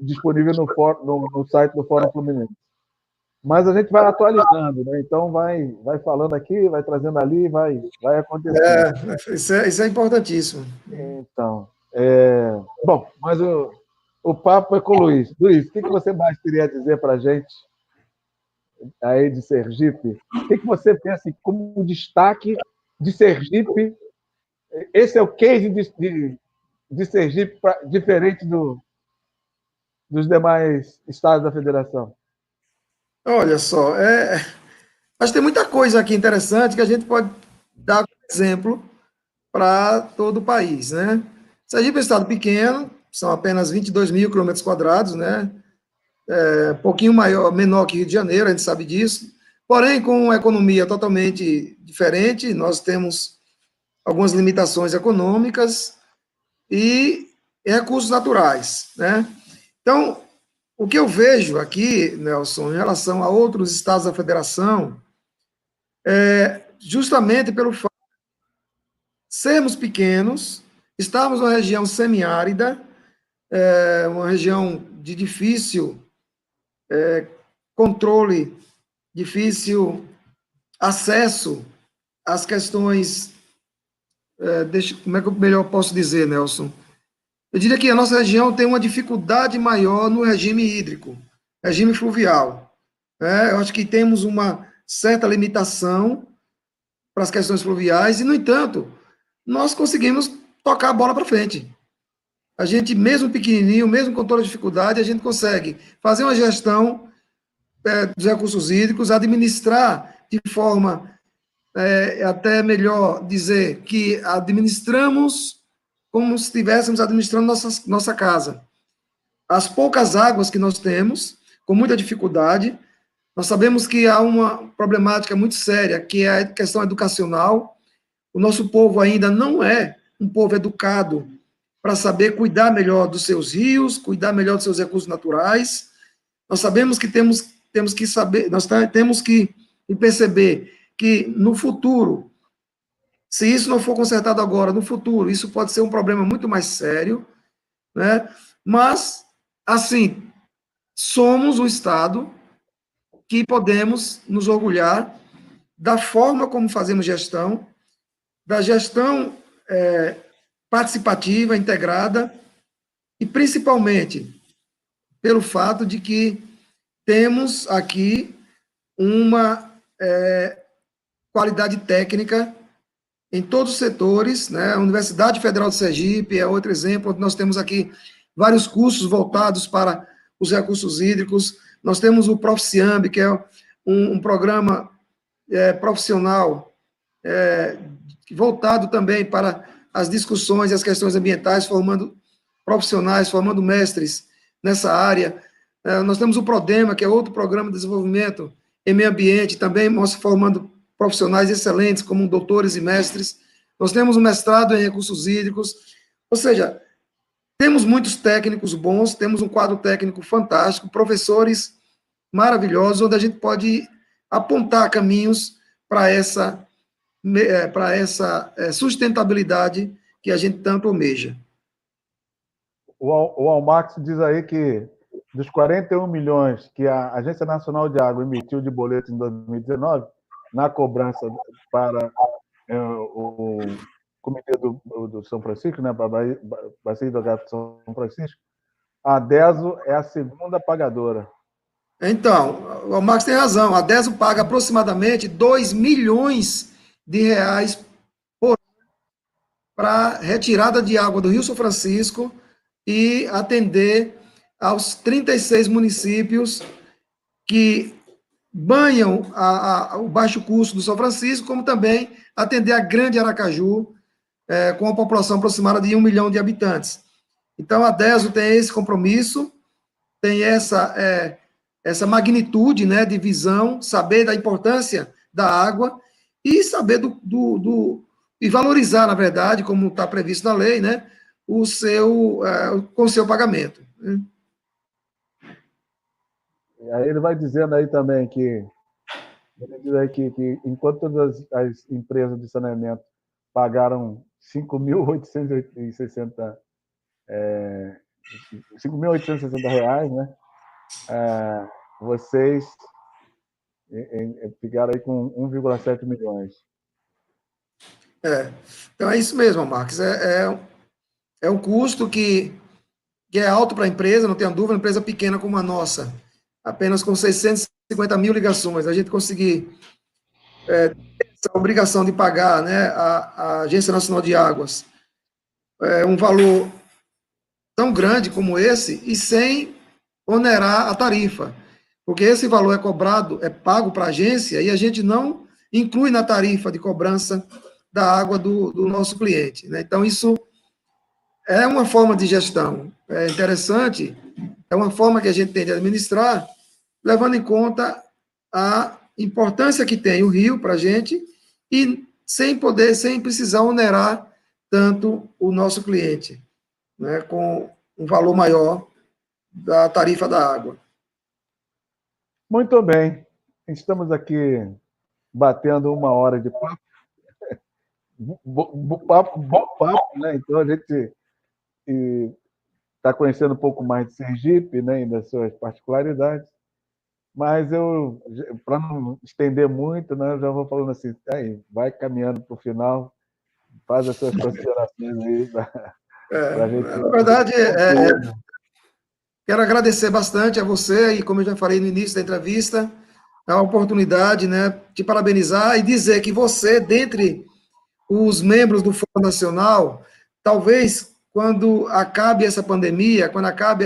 Disponível no site do Fórum Fluminense. Mas a gente vai atualizando, né? Então, vai falando aqui, vai trazendo ali, vai acontecendo. Isso é importantíssimo. Então, bom, mas o papo é com o Luiz. Luiz, o que você mais queria dizer para a gente aí de Sergipe? O que você pensa como destaque de Sergipe? Esse é o case de Sergipe diferente dos demais estados da federação. Olha só, acho que tem muita coisa aqui interessante que a gente pode dar como exemplo para todo o país, né? Sergipe é um estado pequeno, são apenas 22 mil quilômetros quadrados, né? Pouquinho menor que Rio de Janeiro, a gente sabe disso. Porém, com uma economia totalmente diferente, nós temos algumas limitações econômicas e recursos naturais, né? Então, o que eu vejo aqui, Nelson, em relação a outros estados da federação, justamente pelo fato de sermos pequenos, estarmos numa região semiárida, uma região de difícil controle, difícil acesso às questões. Como é que eu melhor posso dizer, Nelson? Eu diria que a nossa região tem uma dificuldade maior no regime hídrico, regime fluvial. Eu acho que temos uma certa limitação para as questões fluviais e, no entanto, nós conseguimos tocar a bola para frente. A gente, mesmo pequenininho, mesmo com toda a dificuldade, a gente consegue fazer uma gestão dos recursos hídricos, administrar de forma, até melhor dizer, que administramos como se estivéssemos administrando nossa casa. As poucas águas que nós temos, com muita dificuldade, nós sabemos que há uma problemática muito séria, que é a questão educacional. O nosso povo ainda não é um povo educado para saber cuidar melhor dos seus rios, cuidar melhor dos seus recursos naturais. Nós sabemos que temos que saber, nós temos que perceber que no futuro, se isso não for consertado agora, no futuro, isso pode ser um problema muito mais sério, né? Mas, assim, somos um Estado que podemos nos orgulhar da forma como fazemos gestão, da gestão participativa, integrada, e principalmente pelo fato de que temos aqui uma qualidade técnica em todos os setores, né? A Universidade Federal de Sergipe é outro exemplo, onde nós temos aqui vários cursos voltados para os recursos hídricos. Nós temos o Proficiamb, que é um programa profissional voltado também para as discussões e as questões ambientais, formando profissionais, formando mestres nessa área. Nós temos o Prodema, que é outro programa de desenvolvimento em meio ambiente, também formando profissionais excelentes, como doutores e mestres. Nós temos um mestrado em recursos hídricos, ou seja, temos muitos técnicos bons, temos um quadro técnico fantástico, professores maravilhosos, onde a gente pode apontar caminhos para essa sustentabilidade que a gente tanto almeja. O Almax diz aí que dos 41 milhões que a Agência Nacional de Água emitiu de boleto em 2019, na cobrança para o Comitê do São Francisco, né, para a Bacia Hidrográfica São Francisco, a DESO é a segunda pagadora. Então, o Max tem razão. A DESO paga aproximadamente 2 milhões de reais por para retirada de água do Rio São Francisco e atender aos 36 municípios que banham o baixo custo do São Francisco, como também atender a Grande Aracaju, com uma população aproximada de 1 milhão de habitantes. Então, a DESO tem esse compromisso, tem essa magnitude, né, de visão, saber da importância da água e saber e valorizar, na verdade, como está previsto na lei, né, com o seu pagamento. E aí ele vai dizendo aí também que enquanto todas as empresas de saneamento pagaram R$ 5.860, né? Vocês ficaram aí com 1,7 milhões. Então é isso mesmo, Marcos. É um custo que é alto para a empresa, não tenha dúvida, uma empresa pequena como a nossa, apenas com 650 mil ligações, a gente conseguir essa obrigação de pagar, né, a Agência Nacional de Águas um valor tão grande como esse e sem onerar a tarifa, porque esse valor é pago para a agência e a gente não inclui na tarifa de cobrança da água do nosso cliente, né? Então, isso é uma forma de gestão interessante, é uma forma que a gente tem de administrar, levando em conta a importância que tem o rio para a gente e sem precisar onerar tanto o nosso cliente, né, com um valor maior da tarifa da água. Muito bem. Estamos aqui batendo 1 hora de papo. Bom papo, né? Então a gente está conhecendo um pouco mais de Sergipe, né, e das suas particularidades. Mas para não estender muito, né, eu já vou falando assim, aí, vai caminhando para o final, faz as suas considerações aí para a gente. Na verdade, quero agradecer bastante a você, e como eu já falei no início da entrevista, a oportunidade, né, de parabenizar e dizer que você, dentre os membros do Fórum Nacional, talvez quando acabe essa pandemia, quando acabe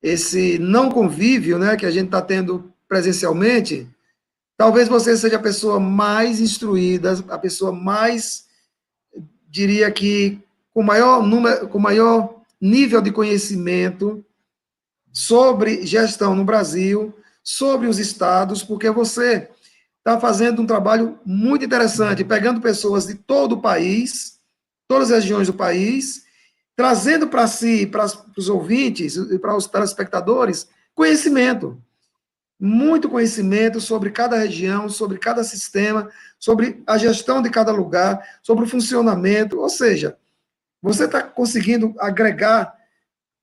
esse não convívio, né, que a gente está tendo presencialmente, talvez você seja a pessoa mais instruída, a pessoa mais, diria que, com maior nível de conhecimento sobre gestão no Brasil, sobre os estados, porque você está fazendo um trabalho muito interessante, pegando pessoas de todo o país, todas as regiões do país, trazendo para si, para os ouvintes e para os telespectadores, conhecimento. Muito conhecimento sobre cada região, sobre cada sistema, sobre a gestão de cada lugar, sobre o funcionamento. Ou seja, você está conseguindo agregar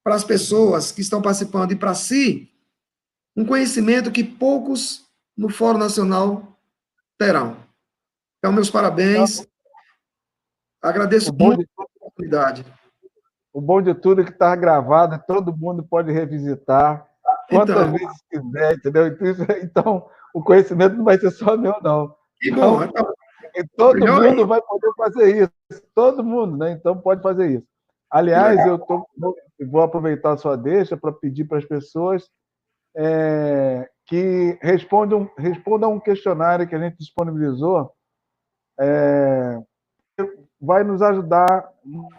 para as pessoas que estão participando e para si um conhecimento que poucos no Fórum Nacional terão. Então, meus parabéns. Agradeço muito a oportunidade. O bom de tudo é que está gravado, todo mundo pode revisitar quantas vezes quiser, entendeu? Então, o conhecimento não vai ser só meu, não. Que bom. Então, todo mundo vai poder fazer isso. Todo mundo, né? Então, pode fazer isso. Aliás, vou aproveitar a sua deixa para pedir para as pessoas que respondam um questionário que a gente disponibilizou, vai nos ajudar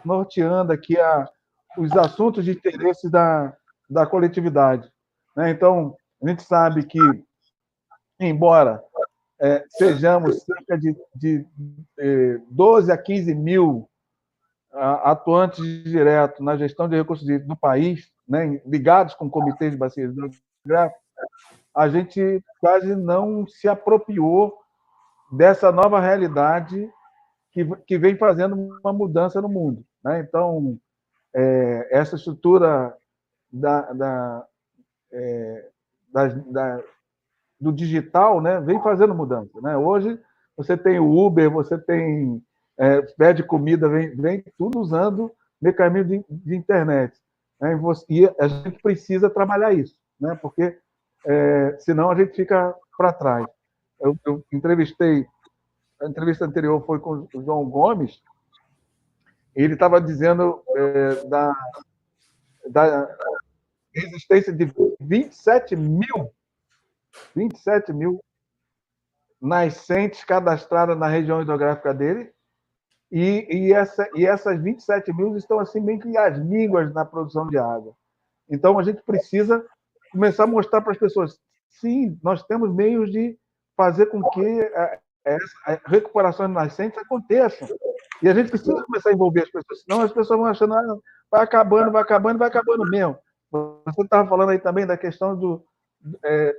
norteando aqui os assuntos de interesse da coletividade, né? Então, a gente sabe que, embora sejamos cerca de 12 a 15 mil atuantes diretos na gestão de recursos hídricos do país, né, ligados com comitês de bacias hidrográficas, a gente quase não se apropriou dessa nova realidade que vem fazendo uma mudança no mundo, né? Então, essa estrutura do digital, né, vem fazendo mudança, né? Hoje, você tem o Uber, você tem pede comida, vem tudo usando mecanismo de internet, né? E a gente precisa trabalhar isso, né? Porque senão a gente fica para trás. Eu entrevistei, a entrevista anterior foi com o João Gomes, ele estava dizendo da existência de 27 mil nascentes cadastradas na região hidrográfica dele, e essas 27 mil estão assim bem que as línguas na produção de água. Então, a gente precisa começar a mostrar para as pessoas, sim, nós temos meios de fazer com que as recuperações nascentes aconteçam. E a gente precisa começar a envolver as pessoas, senão as pessoas vão achando, vai acabando mesmo. Você estava falando aí também da questão do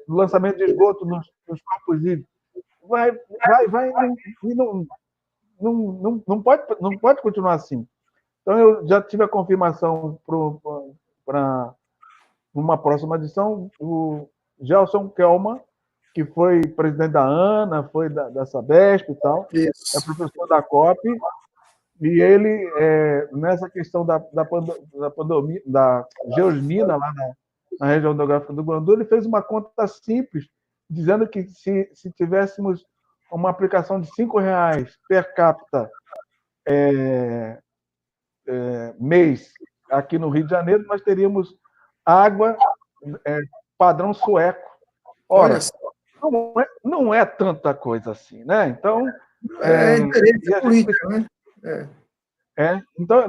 lançamento de esgoto nos campos hídricos. Vai, e não pode continuar assim. Então, eu já tive a confirmação para uma próxima edição, o Gelson Kelman, que foi presidente da ANA, foi da Sabesp e tal, Isso. é professor da COP, e ele, nessa questão da pandemia, da geosmina lá na região geográfica do Guandu, ele fez uma conta simples, dizendo que se tivéssemos uma aplicação de R$ 5 per capita mês aqui no Rio de Janeiro, nós teríamos água padrão sueco. Ora, não é tanta coisa assim, né? Então, interesse político, né? Então,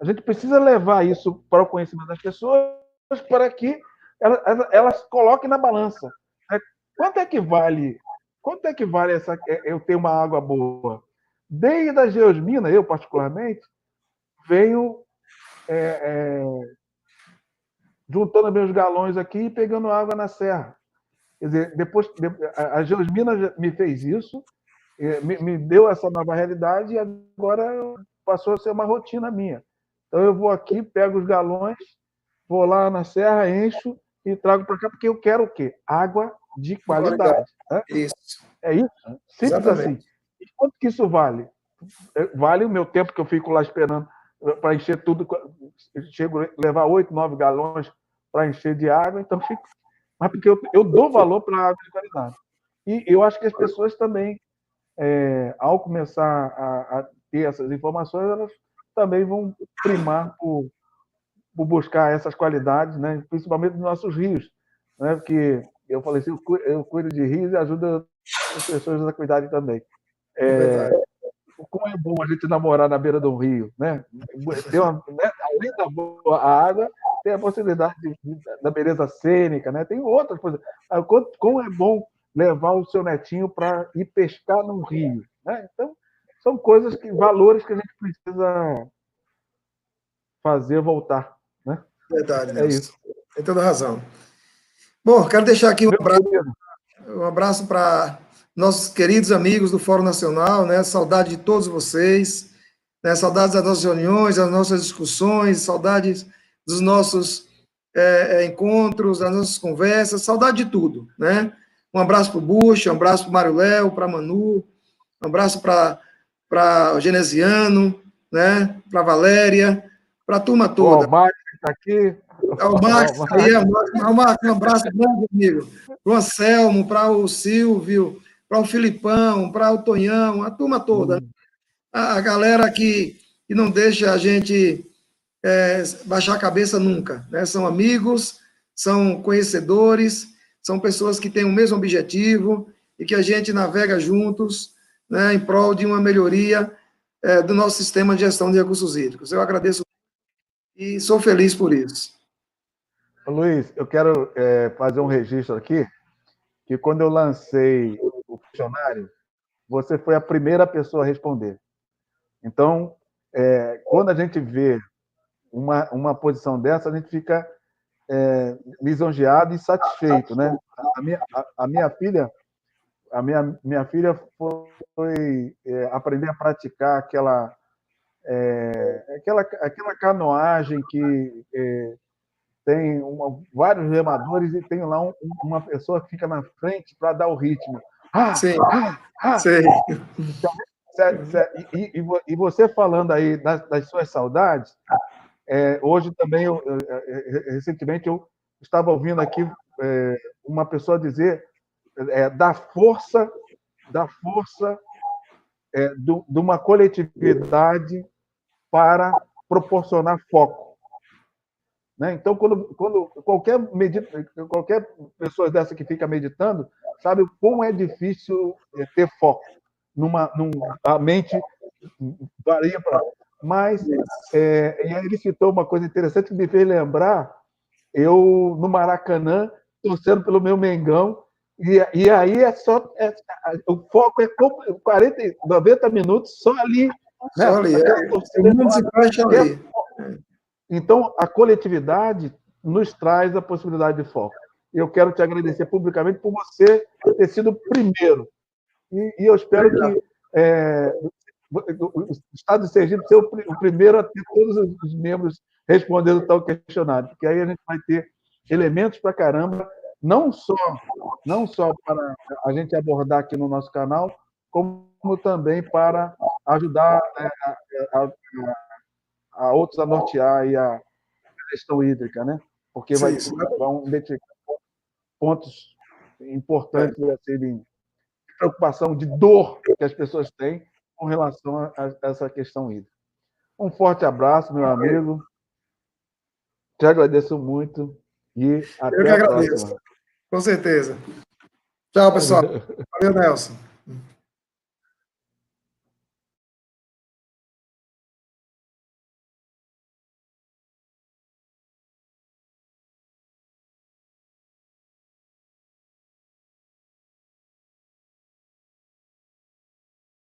a gente precisa levar isso para o conhecimento das pessoas para que elas coloquem na balança. Quanto é que vale eu ter uma água boa? Desde a geosmina, eu particularmente, venho juntando meus galões aqui e pegando água na serra. Quer dizer, depois a geosmina me fez isso, me deu essa nova realidade e agora passou a ser uma rotina minha. Então eu vou aqui, pego os galões, vou lá na serra, encho e trago para cá, porque eu quero o quê? Água de qualidade. Né? Isso. É isso? Simples Exatamente. assim. E quanto que isso vale? Vale o meu tempo que eu fico lá esperando para encher tudo. Chego a levar 8, 9 galões para encher de água, então fico. Mas porque eu dou valor para a água de qualidade. E eu acho que as pessoas também, ao começar a ter essas informações, elas também vão primar por buscar essas qualidades, né? Principalmente nos nossos rios. Né? Porque eu falei assim, eu cuido de rios e ajudo as pessoas a cuidarem também. Como é bom a gente namorar na beira do rio, né? Além da boa água, tem a possibilidade da beleza cênica, né? Tem outras coisas. Como é bom levar o seu netinho para ir pescar no rio, né? Então, são valores que a gente precisa fazer voltar, né? Verdade, É Nelson. isso. Tem toda razão. Bom, quero deixar aqui um abraço para nossos queridos amigos do Fórum Nacional, né? Saudade de todos vocês, né? Saudades das nossas reuniões, das nossas discussões, saudades dos nossos encontros, das nossas conversas, saudade de tudo, né? Um abraço para o Buxa, um abraço para o Mário Léo, para a Manu, um abraço para o Genesiano, né? Para a Valéria, para a turma toda. O Max está aqui. O Max, um abraço grande, amigo. Para o Anselmo, para o Silvio, para o Filipão, para o Tonhão, a turma toda. A galera que não deixa a gente baixar a cabeça nunca. Né? São amigos, são conhecedores, são pessoas que têm o mesmo objetivo e que a gente navega juntos, né, em prol de uma melhoria do nosso sistema de gestão de recursos hídricos. Eu agradeço e sou feliz por isso. Luiz, eu quero fazer um registro aqui, que quando eu lancei o questionário, você foi a primeira pessoa a responder. Então, quando a gente vê uma posição dessa, a gente fica lisonjeado e satisfeito, né? A minha filha foi aprender a praticar aquela canoagem que tem vários remadores e tem lá uma pessoa que fica na frente para dar o ritmo. Sim. E você falando aí das suas saudades, hoje também, recentemente, eu estava ouvindo aqui uma pessoa dizer da força de uma coletividade para proporcionar foco. né? Então, quando qualquer pessoa dessa que fica meditando, sabe o quão é difícil ter foco. A mente varia para... Mas e aí ele citou uma coisa interessante que me fez lembrar, eu no Maracanã, torcendo pelo meu Mengão, e aí o foco é 90 minutos só ali, né? Só ali, o mundo se fecha ali. Então, a coletividade nos traz a possibilidade de foco. Eu quero te agradecer publicamente por você ter sido o primeiro. E eu espero que o Estado de Sergipe seja o primeiro a ter todos os membros respondendo tal questionário, porque aí a gente vai ter elementos para caramba, não só para a gente abordar aqui no nosso canal, como também para ajudar a outros a nortear aí a questão hídrica, né? Porque vão identificar pontos importantes a serem preocupação, de dor que as pessoas têm com relação a essa questão hídrica. Um forte abraço, meu amigo. Te agradeço muito e até a próxima. Com certeza. Tchau, pessoal. Valeu, Nelson.